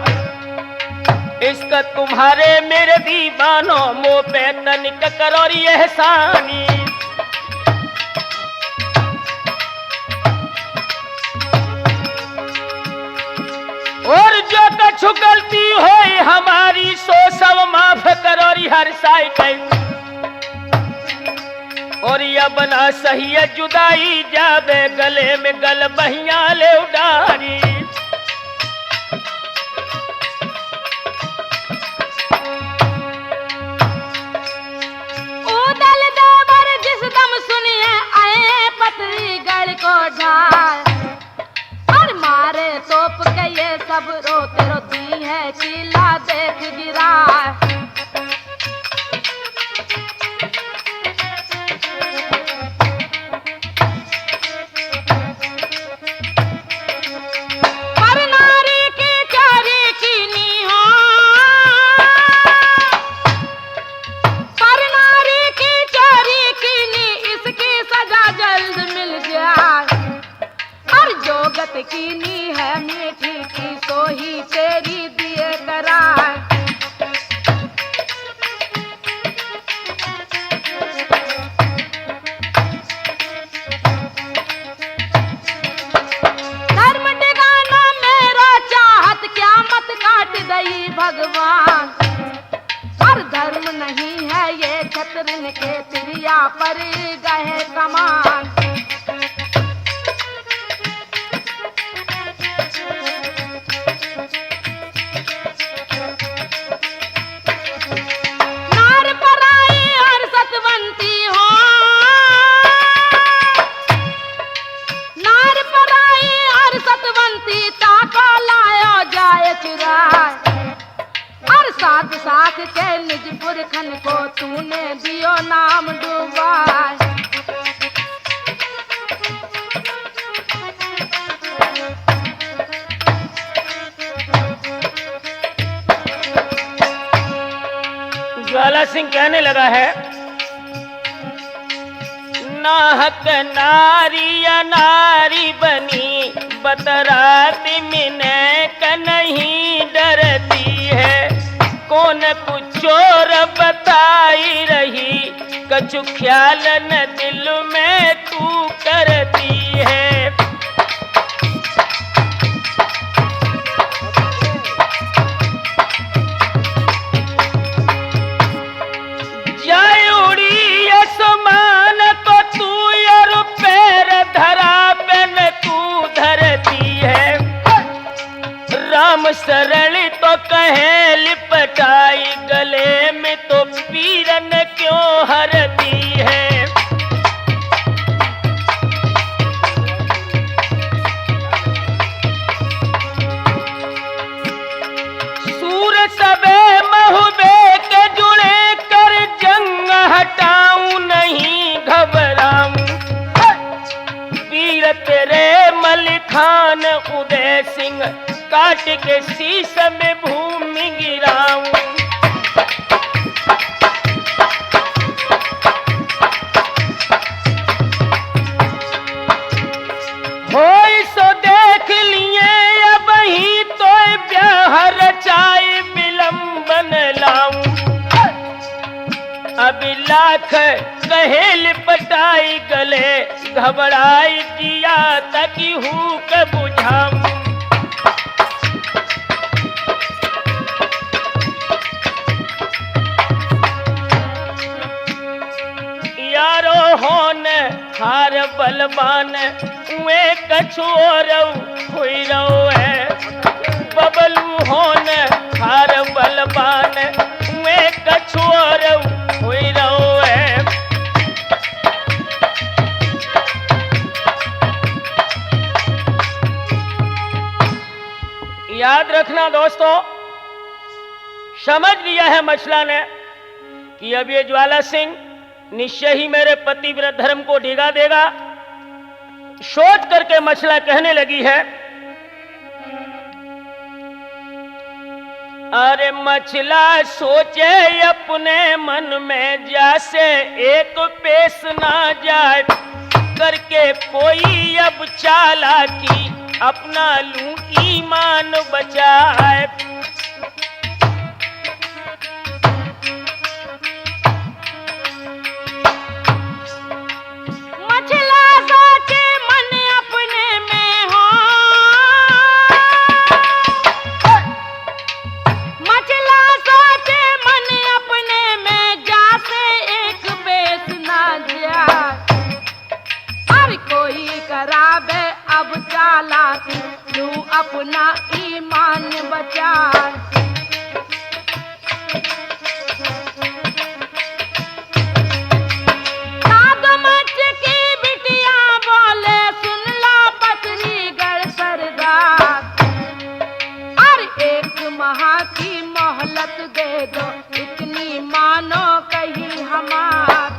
इसका तुम्हारे मेरे दीवानों मुँह पे तनिक करो एहसानी। और जो कछु गलती होई हमारी सो सब माफ करो हर साई कई और या बना सही जुदाई जावे गले में गल बहिया ले उडारी। उदल देवर जिस दम सुनिए आए पतरी गढ़ को ढाल और मारे तोप के ये सब रोते रोती है किला देख गिरा। पर नारी की चोरी कीनी हो पर नारी की चोरी कीनी इसकी सजा जल्द मिल जाए और जो गत कीनी है मीठी की सोही तेरी दिए कराए। धर्म टिकाना मेरा चाहत क्या मत काट दई भगवान पर धर्म नहीं है ये छतरन के तिरिया पर गए कमान। नार पराई और सतवंती हो नार पराई और सतवंती ताका लायो जाए चुराए और साथ साथ के निज पुरखन को तूने दियो नाम डुबाए। ज्वाला सिंह कहने लगा है, नाहक नारी या नारी बनी बतरात मिने का नहीं डरती है कौन कुछ चोर बताई रही कछु ख्याल न दिल में तू करती है। जाय उड़ी आसमान को तू और पैर धरा पे न तू धरती है राम शरण तो कहे लिपटाई गले में तो पीरन क्यों हरती है। सूर सबे महुबे के जुड़े कर जंग हटाऊं नहीं घबर काट के शीश में भूमि गिराऊं। होई सो देख लिए अब ही तो ब्याह रचाई विलंबन लाऊं। अब लाख कहेल पटाई गले घबराई जिया ताकि हुक बुझाऊं। यारो होन हार बलवान उए कछोर हुई रहो है। बबलू होन हार बलवान उए कछोर हुई रहो है। याद रखना दोस्तों, समझ लिया है मछला ने कि अब ये ज्वाला सिंह निश्चय ही मेरे पतिव्रत धर्म को डिगा देगा। सोच करके मछला कहने लगी है, अरे मछला सोचे अपने मन में जैसे एक पेश ना जाए करके कोई अब चालाकी अपना लूं ईमान बचाए। मछला सोचे मन अपने में हो, मछला सोचे मन अपने में जैसे एक बेस ना जाए। हर कोई करावे अब चालाकी लूं अपना ईमान बचाए। की मोहलत दे दो इतनी मानो कहीं हमार।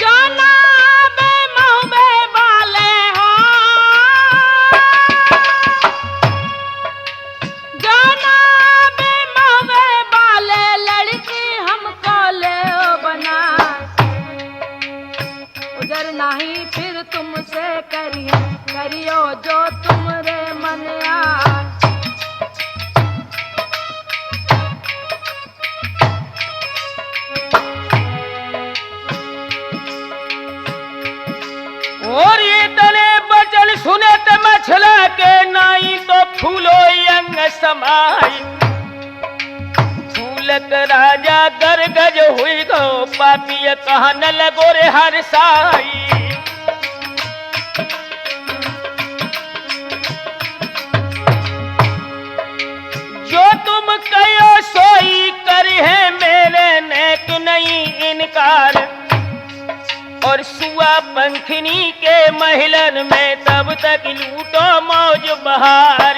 जाना बे महुबे वाले हो, जाना बे महुबे वाले लड़की हमको ले बना। उधर नहीं फिर तुमसे करियो जो तुमरे मन आए। और ये तले बचन सुने ते मछला के नाई तो फूलो यंग समाई। फूलक राजा गरगज हुई गो पापी कहन लगो रे हर साई। जो तुम कहो सोई कर है मेरे नेक नहीं इनकार। और सुआ पंखनी के महिलन में तब तक लूटो मौज बहार।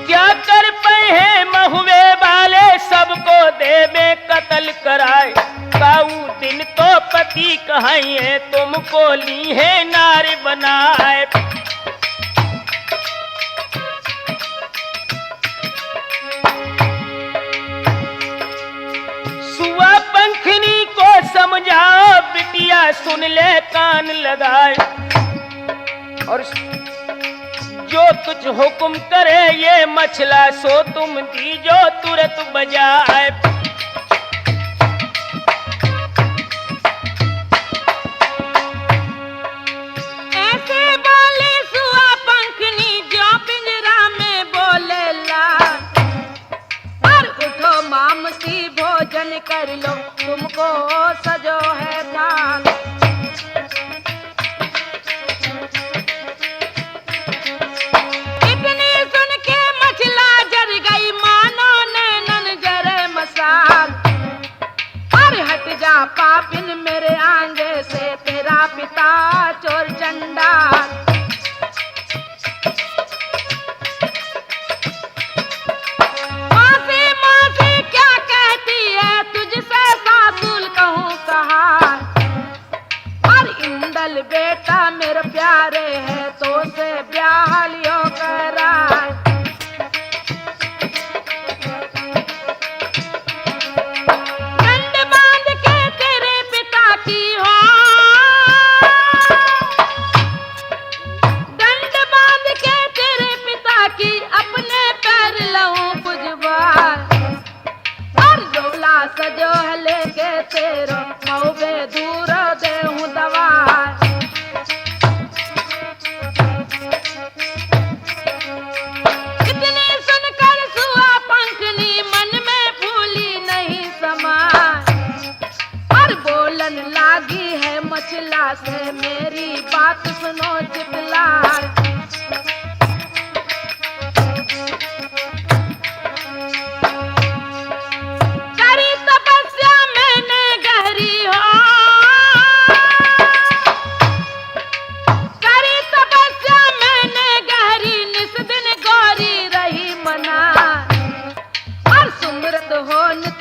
क्या कर पे हैं महुए वाले सबको देवे कत्ल कराए। काऊ दिन तो पति कहाइए तुमको ली है नारी बनाए। सुआ पंखनी को समझाओ बिटिया सुन ले कान लगाए। और जो कुछ हुक्म करे ये मछला सो तुम दीजो तुरंत बजाए। ऐसे बोले सुआ पंखनी जो पिंजरा में बोले ला। और उठो मामसी भोजन कर लो तुमको सजो है दाल। पापिन मेरे आंगे से तेरा पिता चोर चंडाल।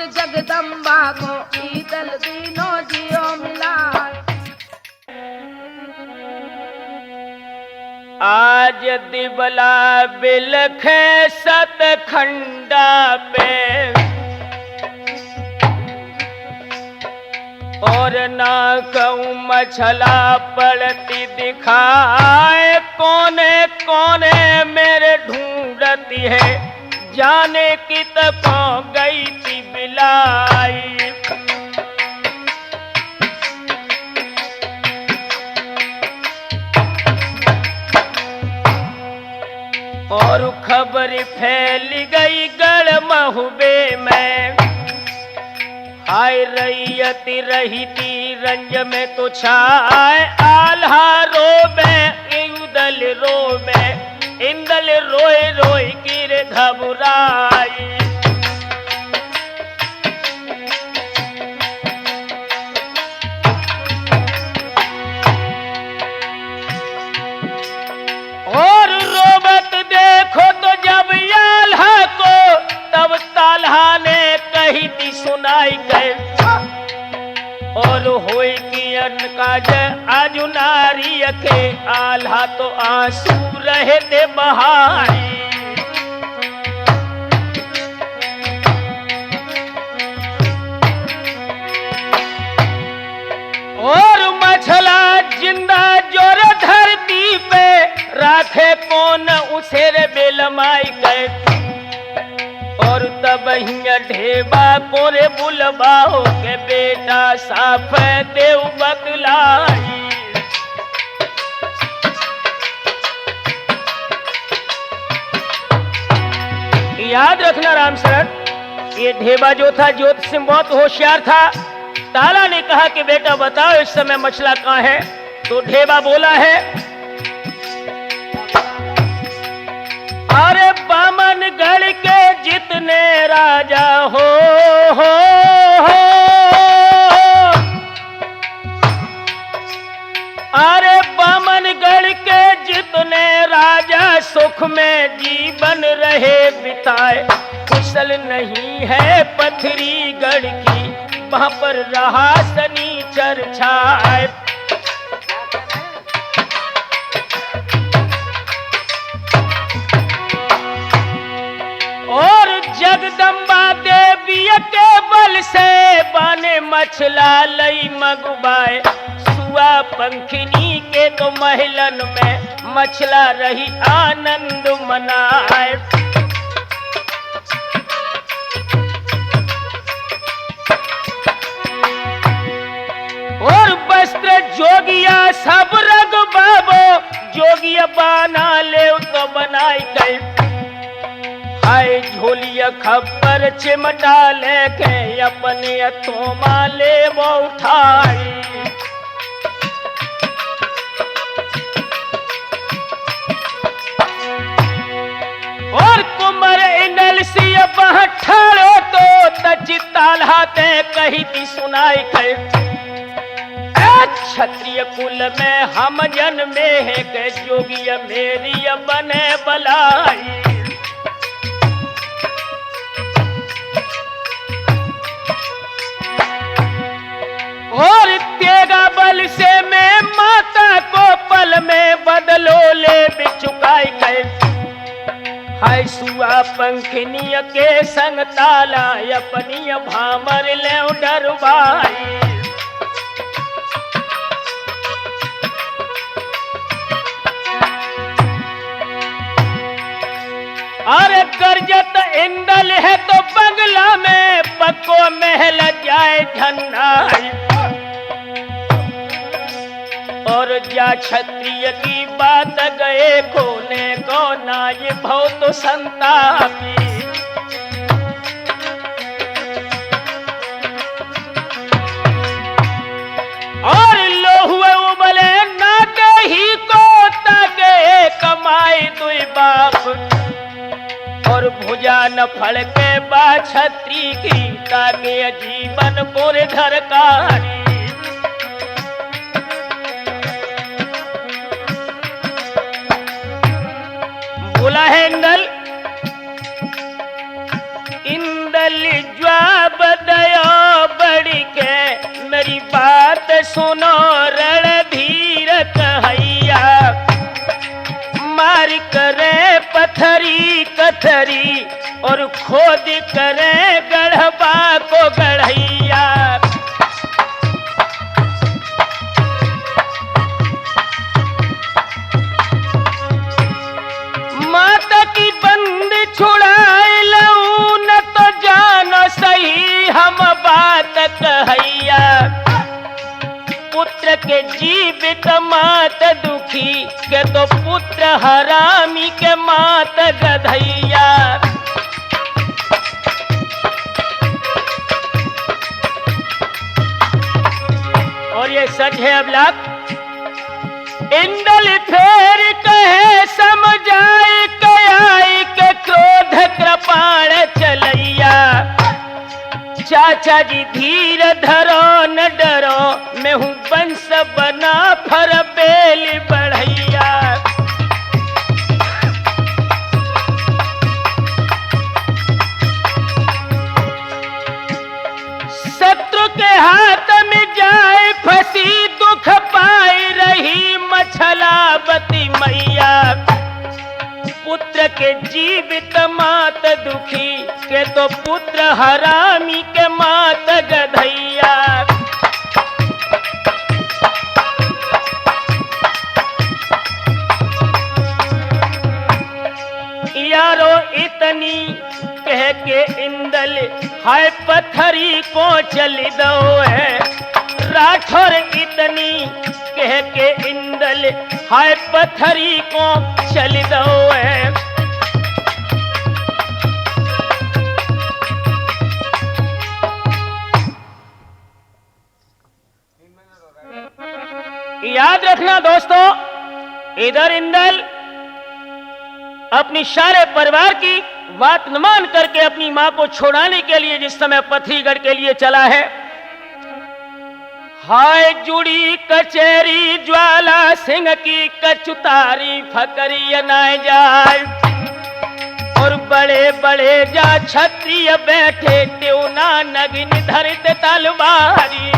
जगदम्बा को ईदल दीनों जियो मिलाए। आज दिबला बिलखे सतखंडा पे और ना कहूँ मछला पड़ती दिखाए, कोने कोने मेरे ढूंढती है, जाने की तक गई थी बिलाई। और खबर फैल गई गढ़ महुबे में, हाय रैयती रही थी रंज में तो छाए, आल्हा रोबे इंदल रोबे, इंदल रोए रोए गिर घबराई। और रोबत देखो तो जब आल्हा को, तब ताल्हा ने कही थी सुनाई गए, और होई की अनकाज आजु नारी के, आल्हा तो आंसू रहे थे बहाई। और मछला जिंदा जोर धरती पे, राखे कौन उसे रे बेलमाई गए, और तब हिया ढेबा कोरे बुलबाओ के बेटा साफ देव बतलाई। याद रखना राम शरण, ये ढेबा जो था ज्योतिष सिंह बहुत होशियार था। ताला ने कहा कि बेटा बताओ इस समय मछला कहाँ है, तो ढेबा बोला है, अरे बामनगढ़ के जितने राजा हो, अरे बामनगढ़ के जितने राजा सुख में जीवन रहे बिताए, कुशल नहीं है पथरीगढ़ की, वहां पर रहा शनिचर छाए। और जगदम्बा देवी के बल से बने मछला लई मगुबाए, सुआ पंखिनी के तो महलन में मछला रही आनंद मनाए। और वस्त्र जोगिया सब रग बाबो, जोगिया बना ले तो बनाई गई, हाय झोलिया खबर चिमटा लेके अपने हथों माले वो उठाई। और कुमर इंदल सी बहठाड़ो तो तचिताल्हा ते कही थी सुनाई गई, क्षत्रिय कुल में हम जन्मे है के जोगी मेरी बने बलाई। और तेगा बल से मैं माता को पल में बदलो ले बिचुकाई गए, हाय सुआ पंखिनी के संग ताला अपनी भामर ले डरवाई। अरे गरजत इंदल है तो बंगला में पक्को महल जाए झन्नाई, और जा क्षत्रिय की बात गए कोने को ना ये बहुत संतापी। और लोहुए उबले ना कही को तके कमाई दुई बाप, और भुजा न फड़के बा छत्री की ताके जीवन पुर धरकारी। बोला है इंदल, इंदल इंदल जवाब दयो बड़ी के मेरी बात सुनो रणधीर कहैया मार करे पत्थरी कथरी और खोद करे गढ़बा को गढ़ैया माता की बंद छुड़ाए लऊं न तो जानो सही हम बात कहैया पुत्र के जीवित मात दुखी के तो पुत्र हरामी के मात गधैया और ये सच है अबलाक इंदल फेर कहे समझाए कयाई के क्रोध कृपाण चलैया चाचा जी धीर धरो न डरो मैं हूँ वंश बना फर बेल बढ़ैया शत्रु के हाथ में जाए फंसी दुख पाई रही मछलावती मैया पुत्र के जीवित मात दुखी के तो पुत्र हरामी के मात गधैया यारो इतनी कह के इंदल हाय पत्थरी को चल दो है राठौर इतनी कह के इंदल हाय पत्थरी को चल दो है याद रखना दोस्तों इधर इंदल अपनी सारे परिवार की बात न मान करके अपनी मां को छोड़ाने के लिए जिस समय पथरीगढ़ के लिए चला है हाय जुड़ी कचेरी ज्वाला सिंह की कचुतारी फकरी न जाए और बड़े बड़े जा क्षत्रिय बैठे त्योना नगिन धरित तलवारी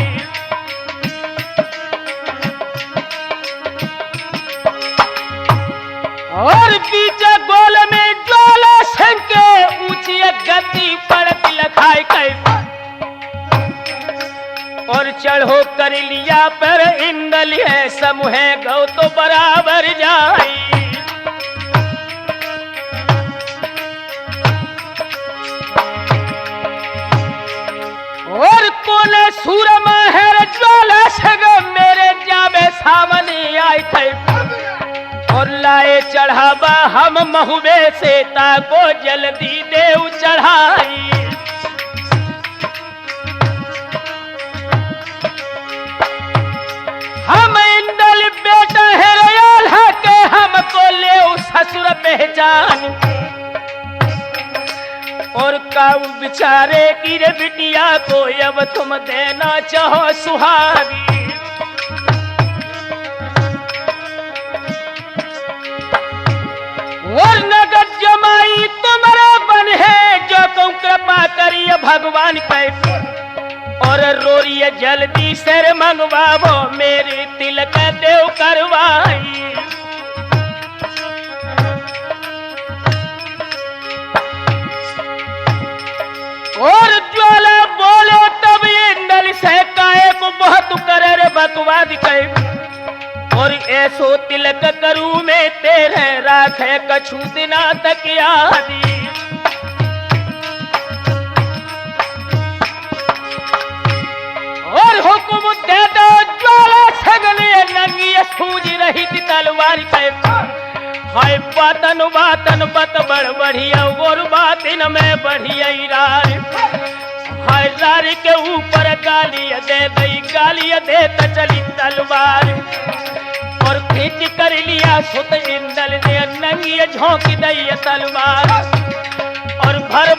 और बीच गोल में ज्वाला सिंह के ऊंची गति पर लखाई कई और चढ़ो कर लिया पर इंदल है समूह गौ तो बराबर जाई और कोने सूरमा है ज्वाला सग मेरे जावे सामने आई थे और लाए चढ़ावा हम महुबे से ताको जल्दी देव चढ़ाई हम इंदल बेटा है रयाल के हमको ले ससुर पहचान और काऊ बिचारे की रे बिटिया को अब तुम देना चाहो सुहागी और नगद जमाई तुम्हारा बन है जो तुम कृपा करिए भगवान पे और रोरिए जल्दी सर मंगवावो मेरे तिलक देव करवाई और ज्वाला बोले तब इंदल से काहे को बहुत करे बकवाद कहे और ऐसो तिलक करूं मैं तेरे राखे कछु दिना तक यादी और हुक्म दे दो ज्वाला सगले नंगी सूझ रही थी तलवार पे हाय बातन बातन बत बड़ बढ़िया और बातिन में बढ़िया राय हाय रारी के ऊपर गाली दे त चली तलवार और खींच कर लिया सुत इंदल ने नंगी झोंक दई तलवार और भर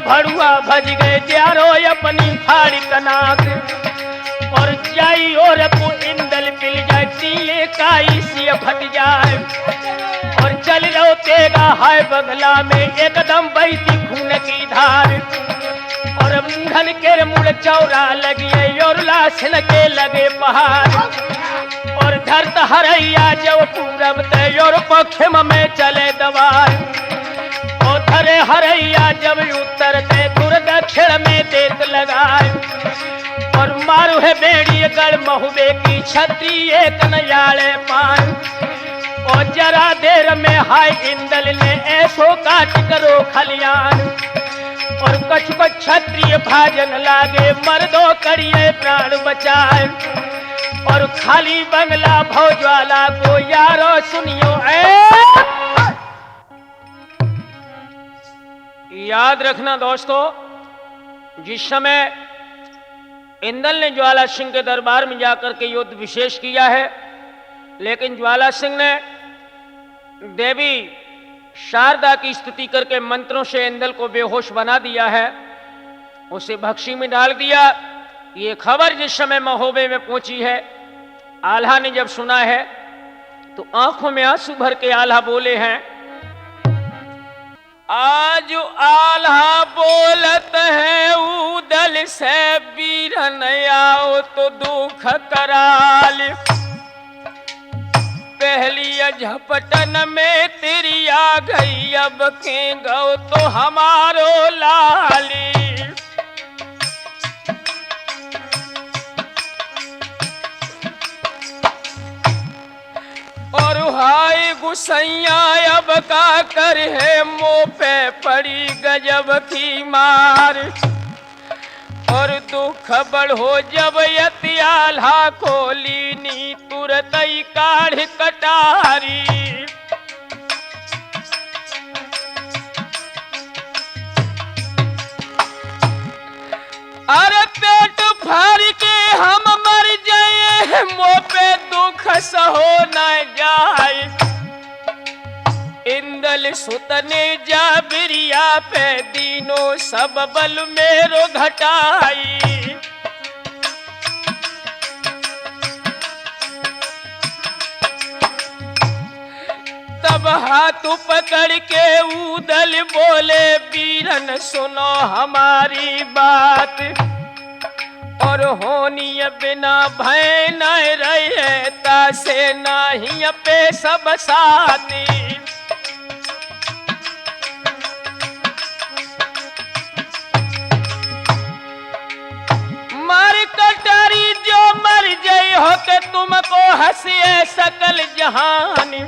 भड़ुआ भज गए चारो अपनी फाड़ी कनाक और जाई और को इंदल पिल जाए काई सी फट जाए और चल रहो तेगा हाय बगला में एकदम बहती खून की धार धन के मूल चौरा लगिए और लाशन के लगे पहाड़ और धरत हरैया जब पूरब ते और पश्चिम में चले दवार और धरे हरैया जब उत्तर ते तुर दक्षिण में देत लगाए और मारू है बेड़ी गढ़ महुबे की छत्री एक नयाले पान और जरा देर में हाय इंदल ने ऐसो काट करो खलियान और कछ को क्षत्रिय भाजन लागे मर्दों करिए प्राण बचाए और खाली बंगला भौज्वाला को यारो सुनियो याद रखना दोस्तों, जिस समय इंदल ने ज्वाला सिंह के दरबार में जाकर के युद्ध विशेष किया है, लेकिन ज्वाला सिंह ने देवी शारदा की स्तुति करके मंत्रों से इंदल को बेहोश बना दिया है, उसे भक्सी में डाल दिया। ये खबर जिस समय महोबे में पहुंची है, आल्हा ने जब सुना है तो आंखों में आंसू भर के आल्हा बोले हैं, आज आल्हा बोलत है उदल से बीरन आओ तो दुख कराल, पहली झपटन में तेरी आ गई अब के गौ तो हमारो लाली। और हाय गुसैया अब का कर है मुँह पे पड़ी गजब की मार और दुख बढ़ो जब यति आल्हा को लीनी तुरत ही काढ़ कटारी। अरे पेट फाड़ के हम मर जाए मुँह पे दुख सहो न जाए, इंदल सुतने जा बिरिया पे दीनों सब बल मेरो घटाई। तब हाथ पकड़ के उदल बोले बीरन सुनो हमारी बात और होनी बिना भय न रहे तासे नहीं पे सब साथी। मर कटारी जो मर गई हो के तुमको हंसिए सकल जहानी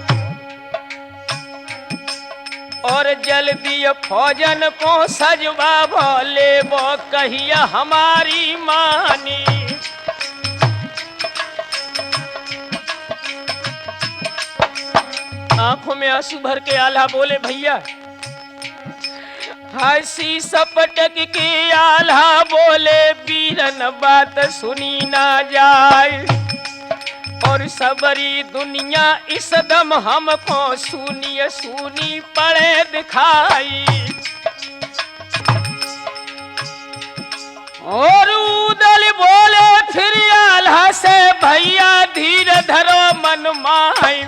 और जल्दी फौजन को सजवा भोले वो कहिया हमारी मानी। आंखों में आंसू भर के आल्हा बोले भैया, हंसी सपटक के आल्हा बोले बीरन बात सुनी ना जाए और सबरी दुनिया इस दम हमको सुनिए सुनी पड़े दिखाई। और उदल बोले फिर आल्हा से भैया धीर धरो मन माई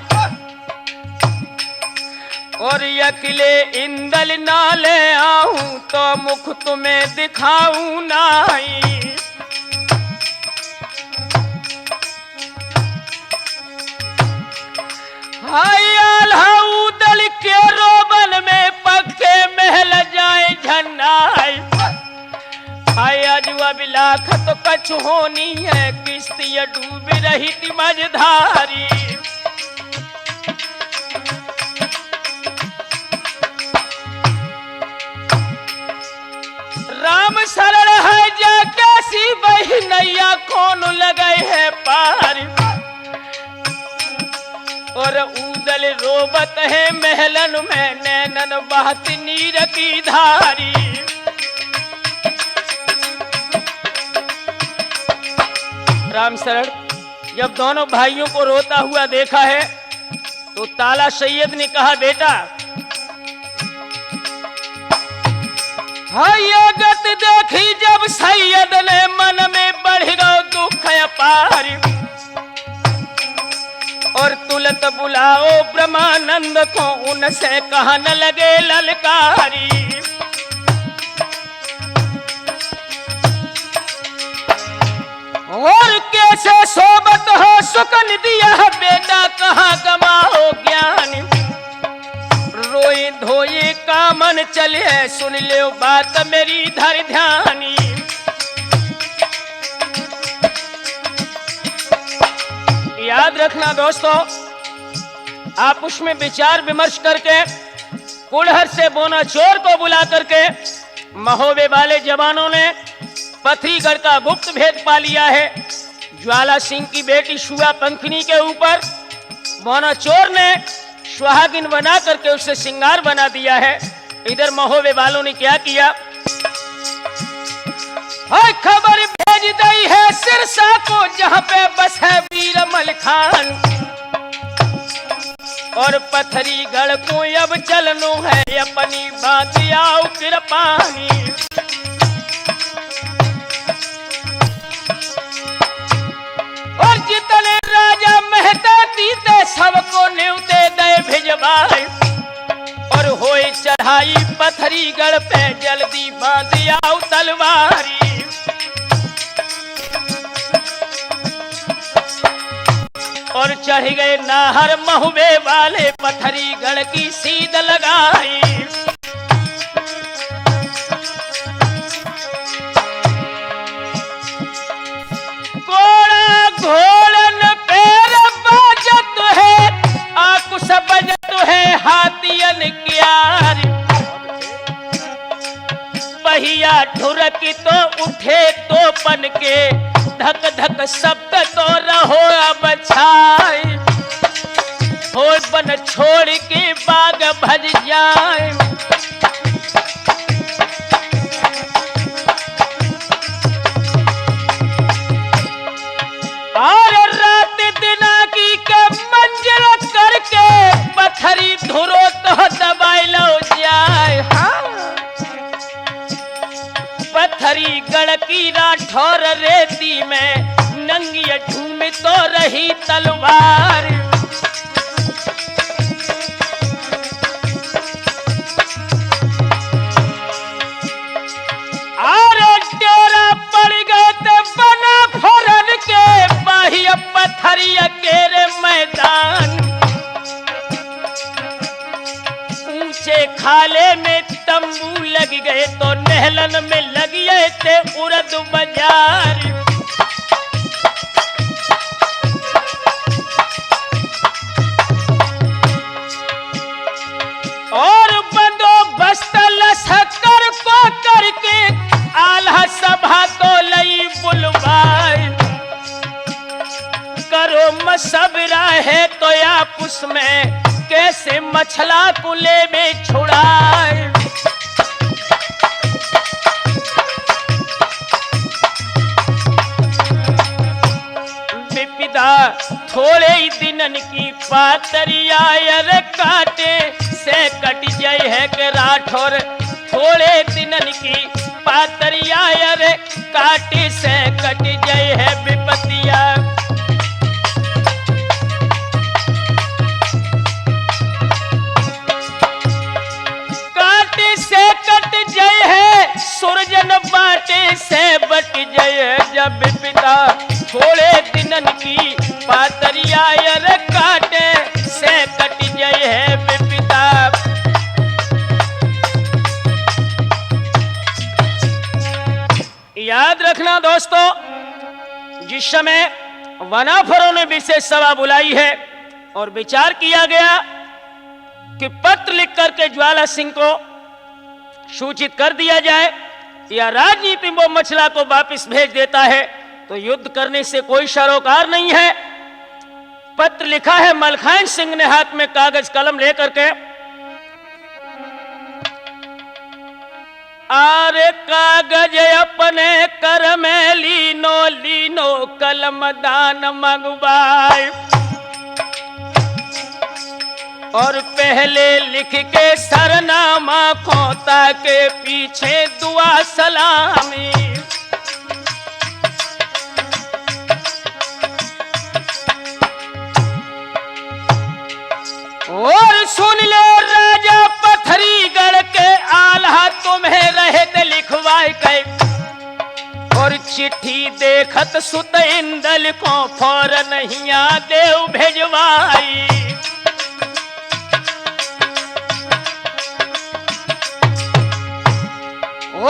और अकेले इंदल ना ले आऊं तो मुख तुम्हें दिखाऊं नहीं। हाय आल्हा उदल के रोबन में पक्के महल जाए झन्नाई। हाय अजुआ बिलाख तो कछ होनी है किस्ती डूब रही थी मझधारी। राम शरण है जा कैसी बही नैया कौन लगे है पार और उदल रोबत है महलन में नैनन बहत नीर की धारी। राम शरण जब दोनों भाइयों को रोता हुआ देखा है तो ताला सैयद ने कहा, बेटा ये गत देखी जब सैयद ने मन में बढ़ गो दुख अपार और तुलत बुलाओ ब्रह्मानंद को उनसे कहने लगे ललकारी। लगन दिया बेटा कहाँ गमाओ ज्ञान, रोए धोए का मन चले सुन ले बात मेरी धर ध्यानी। याद रखना दोस्तों, आप उसमें विचार विमर्श करके कुड़हर से बोना चोर को बुला करके महोबे वाले जवानों ने पथरीगढ़ का गुप्त भेद पा लिया है। ज्वाला सिंह की बेटी शुआ पंखनी के ऊपर बोना चोर ने सुहागिन बना करके उससे सिंगार बना दिया है। इधर महोबे वालों ने क्या किया, खबर भेज दी है सिरसा को जहां पे बस है वीर मल खान, और पथरीगढ़ को अब चलनो है अपनी बात आओ कृपानी। और जितने राजा मेहता दीते सबको न्योते दे भिजवाए, और होए चढ़ाई पथरीगढ़ पे जल्दी बांध आओ तलवारी। और चढ़ गए नाहर महुबे वाले पथरीगढ़ की सीध लगाई। घोड़ा घोड़न पैर बाजत है, आकुश बजत है हाथियन क्यार, पहिया ढुरकी तो उठे तो पन के धक धक शब्द तो रहो अब छाए, हो बन छोड़ के बाग भज जाए। और रात दिना की के मंजिल करके पथरी धुरो तो दबाई लो जाए। पथरीगढ़ की राठौर रेती में नंगी झूम तो रही तलवार, और डेरा पड़ गए तो बना फौरन के बाह्य पथरिया के मैदान, ऊंचे खाले में तंबू लग गए तो नहलन में लग गए थे उड़द बाजार। और बंदोबस्त लश्कर को करके आल्हा सभा तो लई बुलवाए, करो मशवरा है तो आप उसमें कैसे मछला कुले में छुड़ाए। विपिदा थोड़े ही दिनन की पातरिया काटे से कट जाए है के राठौर, थोड़े दिनन की पातरिया काटे से कट जाए है विपतिया। काटे से कट जाए है सुरजन बाटे से बट जाए, जब पिता थोड़े दिनन की पातरिया काटे से कट जाए है विपिता। याद रखना दोस्तों, जिस समय वनाफरों ने विशेष सभा बुलाई है और विचार किया गया कि पत्र लिख करके ज्वाला सिंह को सूचित कर दिया जाए या राजनीति वो मछला को वापस भेज देता है तो युद्ध करने से कोई सरोकार नहीं है। पत्र लिखा है मलखान सिंह ने हाथ में कागज कलम लेकर के, आरे कागज अपने कर में लीनो लीनो कलम दान मंगवाए, और पहले लिख के सरनामा खोता के पीछे दुआ सलामी। और सुन ले राजा पथरीगढ़ के आल्हा तुम्हें रहे थे लिखवाए के, और चिट्ठी देखत सुत इंदल को फौरन हिया देव भेजवाई।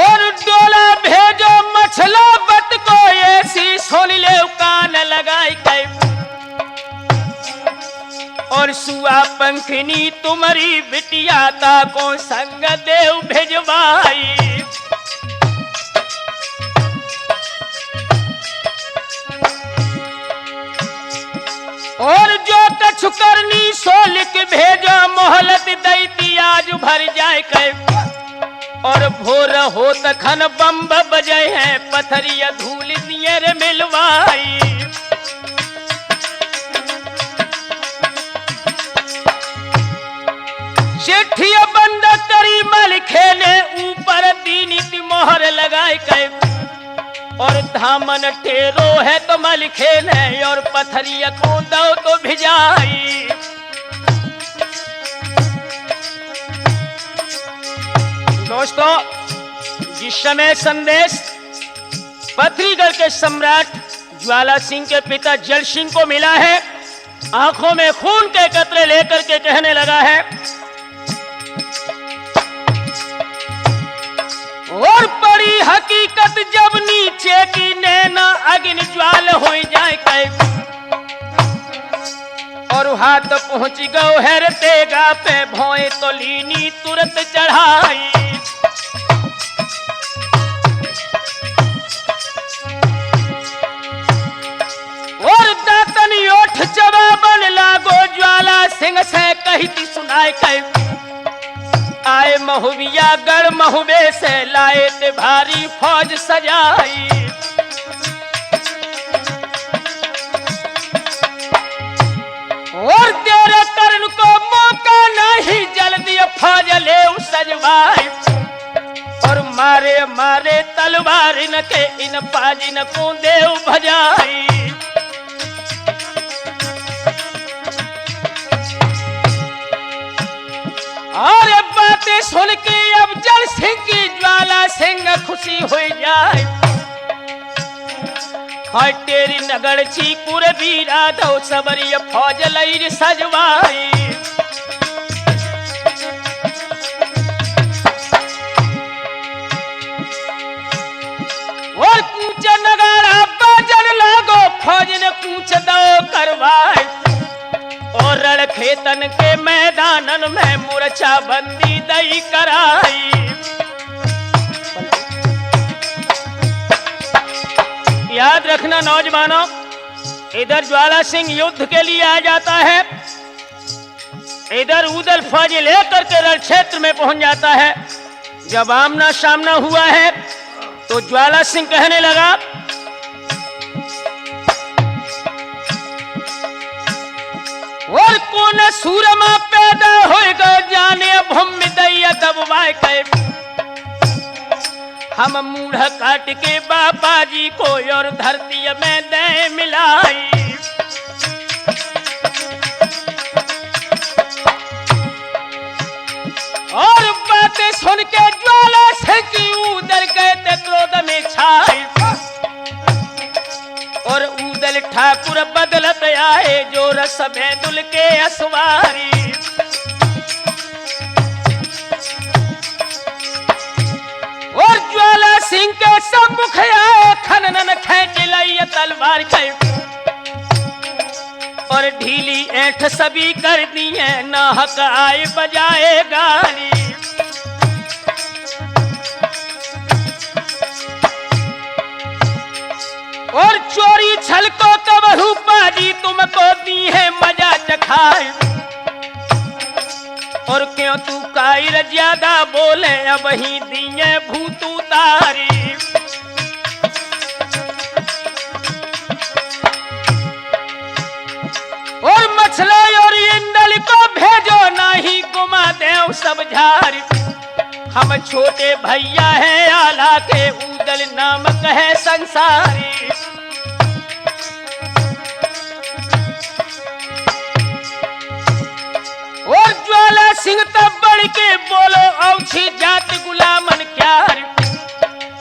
और डोला भेजो मछला बत को ऐसी सुन ले कान लगाई कई। और सुआ पंखनी तुम्हारी बिटिया ता को संग देव भेजवाई। और जो कछु करनी सो लिख भेजो मोहलत दैती आज भर जाए कई। और भोर हो तखन बम्ब बजे हैं पथरिया धूल दियर मिलवाई। चिट्ठिया बंद करी मलिखे ने ऊपर दीनित मोहर लगाए कई। और धामन टेरो है तो मलिखे ने और पथरिया को दो तो भिजाई। दोस्तों, जिस समय संदेश पथरीगढ़ के सम्राट ज्वाला सिंह के पिता जल सिंह को मिला है, आंखों में खून के कतरे लेकर के कहने लगा है, और बड़ी हकीकत जब नीचे की नैना अग्नि ज्वाल हो जाए कई। और हाथ पहुंच गो हैर तेगा पे भोए तो लीनी तुरंत चढ़ाई। और दातन ओठ जवाबन लागो ज्वाला सिंह से कही थी सुनाए कई। आए महुबिया गढ़ महुबे से लाए ते भारी फौज सजाई। और तेरे कर्ण को मौका नहीं जल्दी फौज ले सजवाई। और मारे मारे तलवार न के इन पाजिन को देव भजाई। और बातें सुन के अब जल सिंह की ज्वाला सिंह खुशी हो जाए। हाय तेरी नगर चीकुर बीरा दो सबरी फौज लईर सजवाई। और कूच नगारा बाजन लागो फौज ने कूच दो करवाई। और रण खेतन के मैदानन में मूर्छा बंदी दई कराई। याद रखना नौजवानों, इधर ज्वाला सिंह युद्ध के लिए आ जाता है, इधर उदल फौज लेकर के रण क्षेत्र में पहुंच जाता है। जब आमना सामना हुआ है तो ज्वाला सिंह कहने लगा, और कौन सूरमा पैदा होएगा जाने भूमि दैया दबवाए कई। हम मूढ़ काट के बाबा जी को और धरती में दे मिलाई। और बातें सुन के ज्वाला सिंह की उदल गए थे क्रोध में छाई। और उदल ठाकुर बदलत आए जो रस भेदुल के असवारी। और ज्वाला सिंह के सम्मुख आए खनन खेच लई तलवार के। और ढीली ऐठ सभी कर दी है नाहक आए बजाए गाली। और चोरी छल को कबहू पाजी तुमको दी है मजा चखाए। और क्यों तू कायर ज्यादा बोले अब ही दिए भूत उतारी। और मछला और इंदल को भेजो नहीं गुमा देव सब झारी। हम छोटे भैया हैं आला के उदल नाम कहे संसारी। और ज्वाला सिंह तब बढ़ के बोलो औछी जात गुलामन क्या।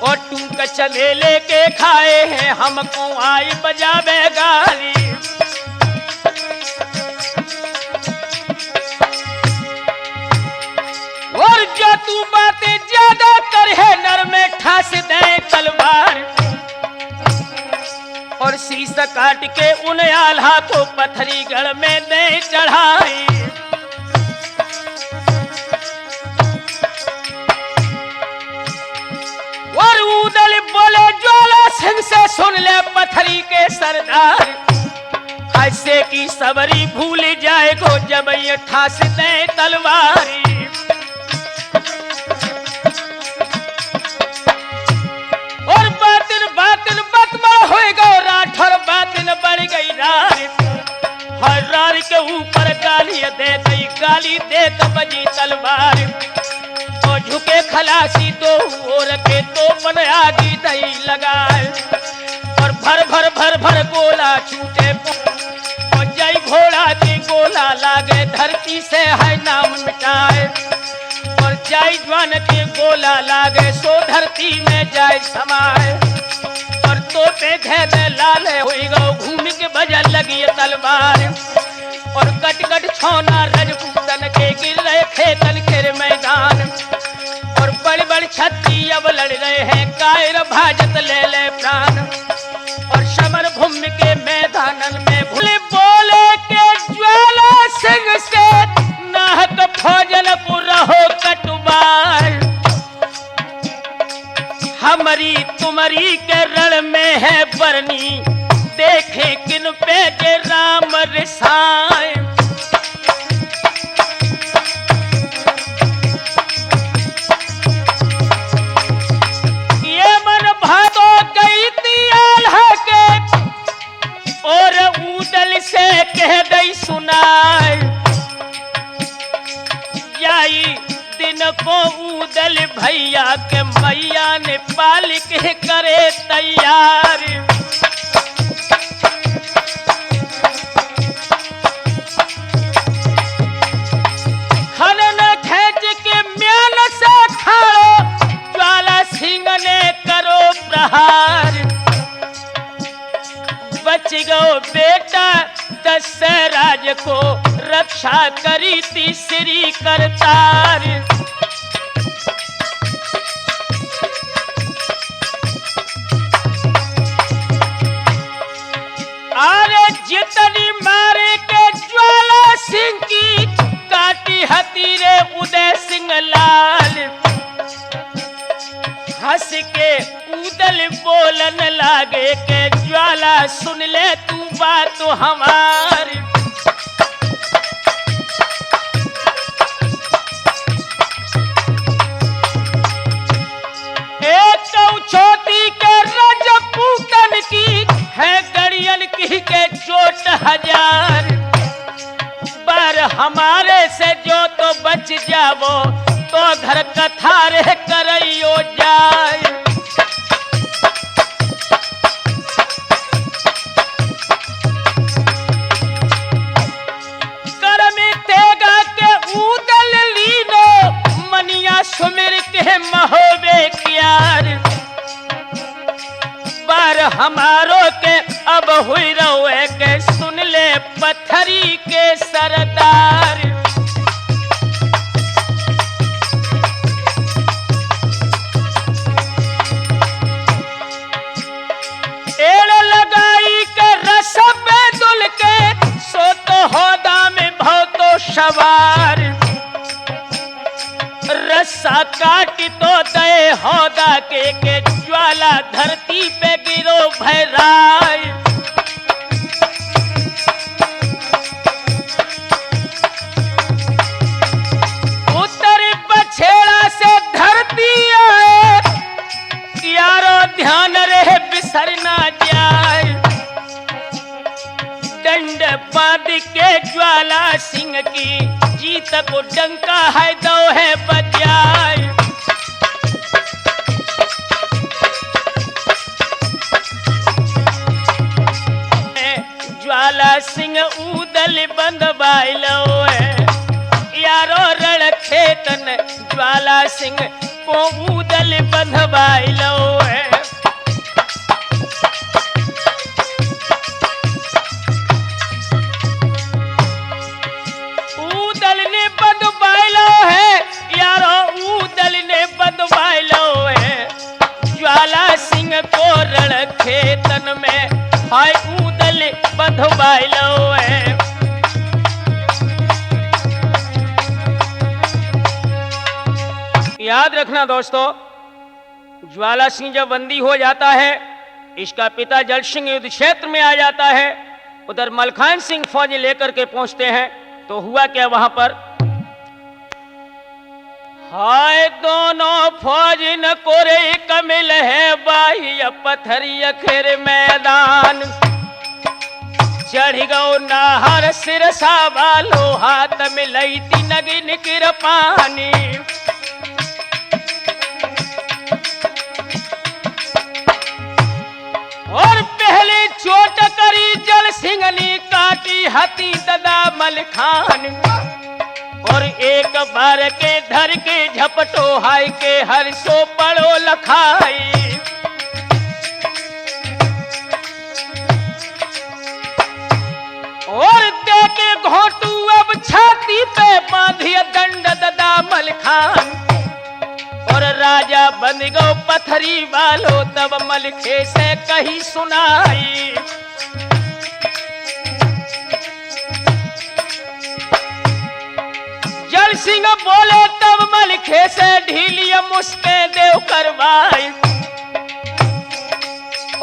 और टूक चमेले के खाए हैं, हमको आई बजावे गाली। और जो तू बातें ज्यादा कर है, नर में ठास दे तलवार। और शीश काट के उन आल्हा को पत्थरी गढ़ में दे चढ़ाई। और उदल बोले ज्वाला सिंह से, सुन ले पत्थरी के सरदार, ऐसे की सबरी भूल जाएगो जब ये ठास दे तलवारी। और बातिन बातिन बतमा होएगा राठ, और बातिन बढ़ गई रात। हर रार के ऊपर गाली दे गई, गाली दे तो बजी तलवार। और झुके खलासी दो और के तो बन आगी दही लगाए। और भर भर भर भर गोला छूटे, और जय घोड़ा के गोला लागे, धरती से है नाम मिटाए। और जय जवान के गोला लागे, सो धरती में जाय समाए। और तोपे घेरे लाल हुई गो, घूम के बजल लगी तलवार। और कट कट छौना रजपूतन के गिर रहे खेतन के मैदान। और बड़ी बड़ी छत्ती अब लड़ रहे हैं, कायर भाजत ले ले प्राण। और समर भूमि के मैदानन में भूले बोले के ज्वाला सिंह से, नाहक फौजन को रहो कटुबार। हमारी तुम्हारी के रण में है बरनी, देखे किन पे के राम रिसाए। ये मन भादो गई थी आल्हा के, और उदल से कह गई सुनाए। जाई दिन को उदल भैया के, मैया ने पाल के करे तैयार। खनन खेच के म्यान से खाड़ो, ज्वाला सिंह ने करो प्रहार। बच गो बेटा दशराज को, रक्षा करी थी श्री करतार। अरे जितनी मारे के ज्वाला सिंह की, काटी हतीरे उदय सिंह लाल। हंस के उदल बोलन लागे के, ज्वाला सुन ले तू बात हमारी। एक छोटी के रजपूतन की है, गड़ियन की के चोट हजार। पर हमारे से जो तो बच जावो, तो घर कथा रे करइयो जाए। करमी तेगा के उदल लीनो, मनिया सुमिर के महोबे क्यार। पर हमारो के अब हुई रोए के, सुन ले पत्थरी के सरदार। एड़ लगाई के रसब दुल के, सो तो होदा में भव तो सवार। रस्सा काट तो दे होदा के ज्वाला, धरती पे गिरो भैराय। उत्तर पछेड़ा से धरती आए, यारो ध्यान रहे बिसर ना जाए। दंड बांध के ज्वाला सिंह की, जीत को डंका है दो है बजाए। ज्वाला सिंह उदल बंद बाइलो है, यारो रण खेतन ज्वाला सिंह को उदल बंद बाइलो है। खेतन में हाय ऊदल बंधवाइलो है। याद रखना दोस्तों, ज्वाला सिंह जब बंदी हो जाता है, इसका पिता जल सिंह युद्ध क्षेत्र में आ जाता है, उधर मलखान सिंह फौज लेकर के पहुंचते हैं। तो हुआ क्या वहां पर, हाय दोनों फौज न कोरे कमिल है बाई पत्थरी अखेर मैदान, चढ़ गो नाहर सिरसा वालो हाथ मिलई ती नगिन किर पानी। और पहले चोट करी जल सिंह ने काटी हती ददा मलखान, और एक बार के धर के झपटो हाय के हर सो पड़ो लखाई। और दे के घोटू अब छाती पे बांधिए दंड ददा मलखान, और राजा बन गो पत्थरी वालो तब मलखे से कही सुनाई। जल सिंह बोले तब मलखे से ढीलिया मुस्के देव करवाई,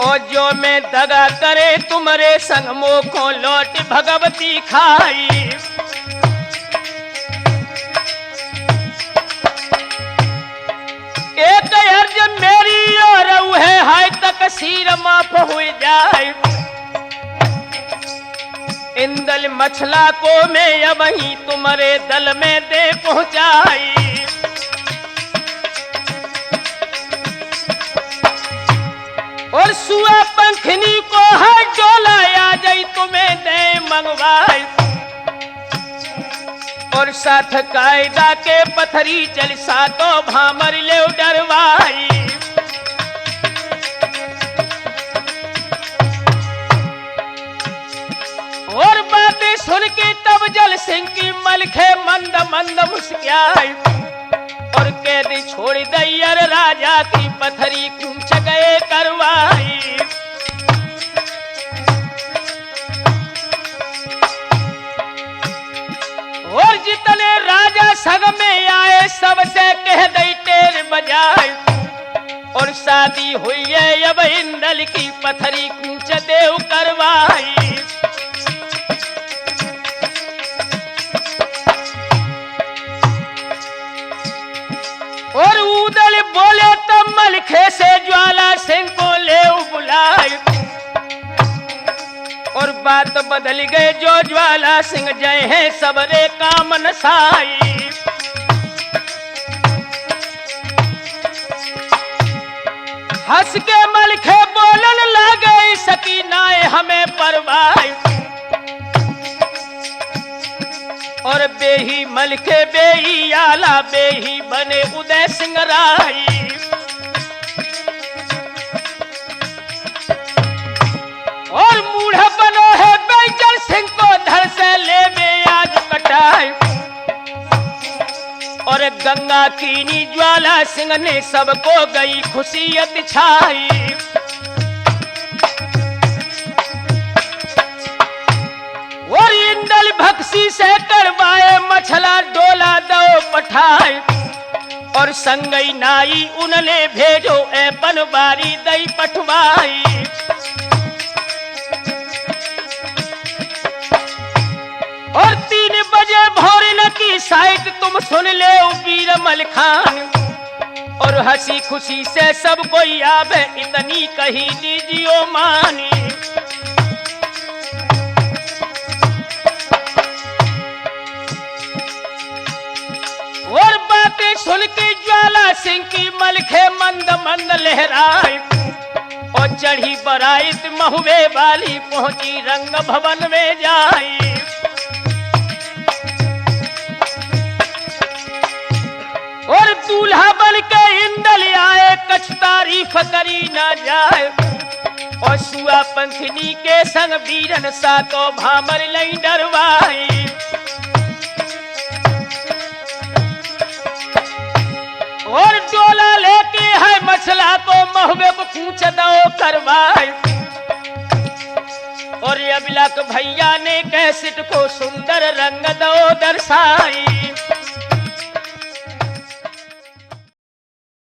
और जो मैं दगा करे तुम्हारे संग मोखो लौट भगवती खाई। एक अर्ज मेरी और है हाय तक सीर माफ हो जाए, इंदल मछला को मैं अब ही तुम्हारे दल में दे पहुंचाई। और सुआ पंखनी को है डोला आ जाई तुम्हें दे मंगवाई, और साथ कायदा के पत्थरी चल सातो भामर ले डरवाई। और बातें सुन के तब जल सिंह की मलखे मंद मंद मुस्कुराई, और कैद छोड़ दैयर राजा की पत्थरी कूच गए करवाई। और जितने राजा संग में आए सबसे कह दई टेर बजाए, और शादी हुई है अब इंदल की पत्थरी कूच देव करवाई। और ऊदल बोले तब मलखे से ज्वाला सिंह को ले बुलाए, और बात बदल गए जो ज्वाला सिंह जय है सबरे काम नसाई। हंस के मलखे बोलन लगे सकीनाए हमें परवाई, और बेही मलखे बेही आला बेही बने उदय सिंह राई। और मूढ़ बनो है बैजल सिंह को धर से ले में आज कटाई, और गंगा कीनी ज्वाला सिंह ने सबको गई खुशियत छाई। और इंदल भक्सी से करवाए मछला डोला दो पठाए, और संगई नाई उनले भेजो ए बनवारी दई पठवाई। और 3 बजे भोरन की साइट तुम सुन ले वीर मलखान, और हंसी खुशी से सब कोई आवे इतनी कही दीजियो मानी। और बातें सुन के ज्वाला सिंह की मलखे मंद मंद लहराए, और चढ़ी बराइत महुए वाली पहुंची रंग भवन में जाई। और दूल्हा बन के इंदल आए कछ तारीफ करी ना जाए, और सुआ पंखनी के संग वीरन सातो भामर लई डरवाई। और डोला लेके है मछला को महुए कूच दो करवाए। और अभिलाक भैया ने कैसेट को सुंदर रंग दो दर्शाई।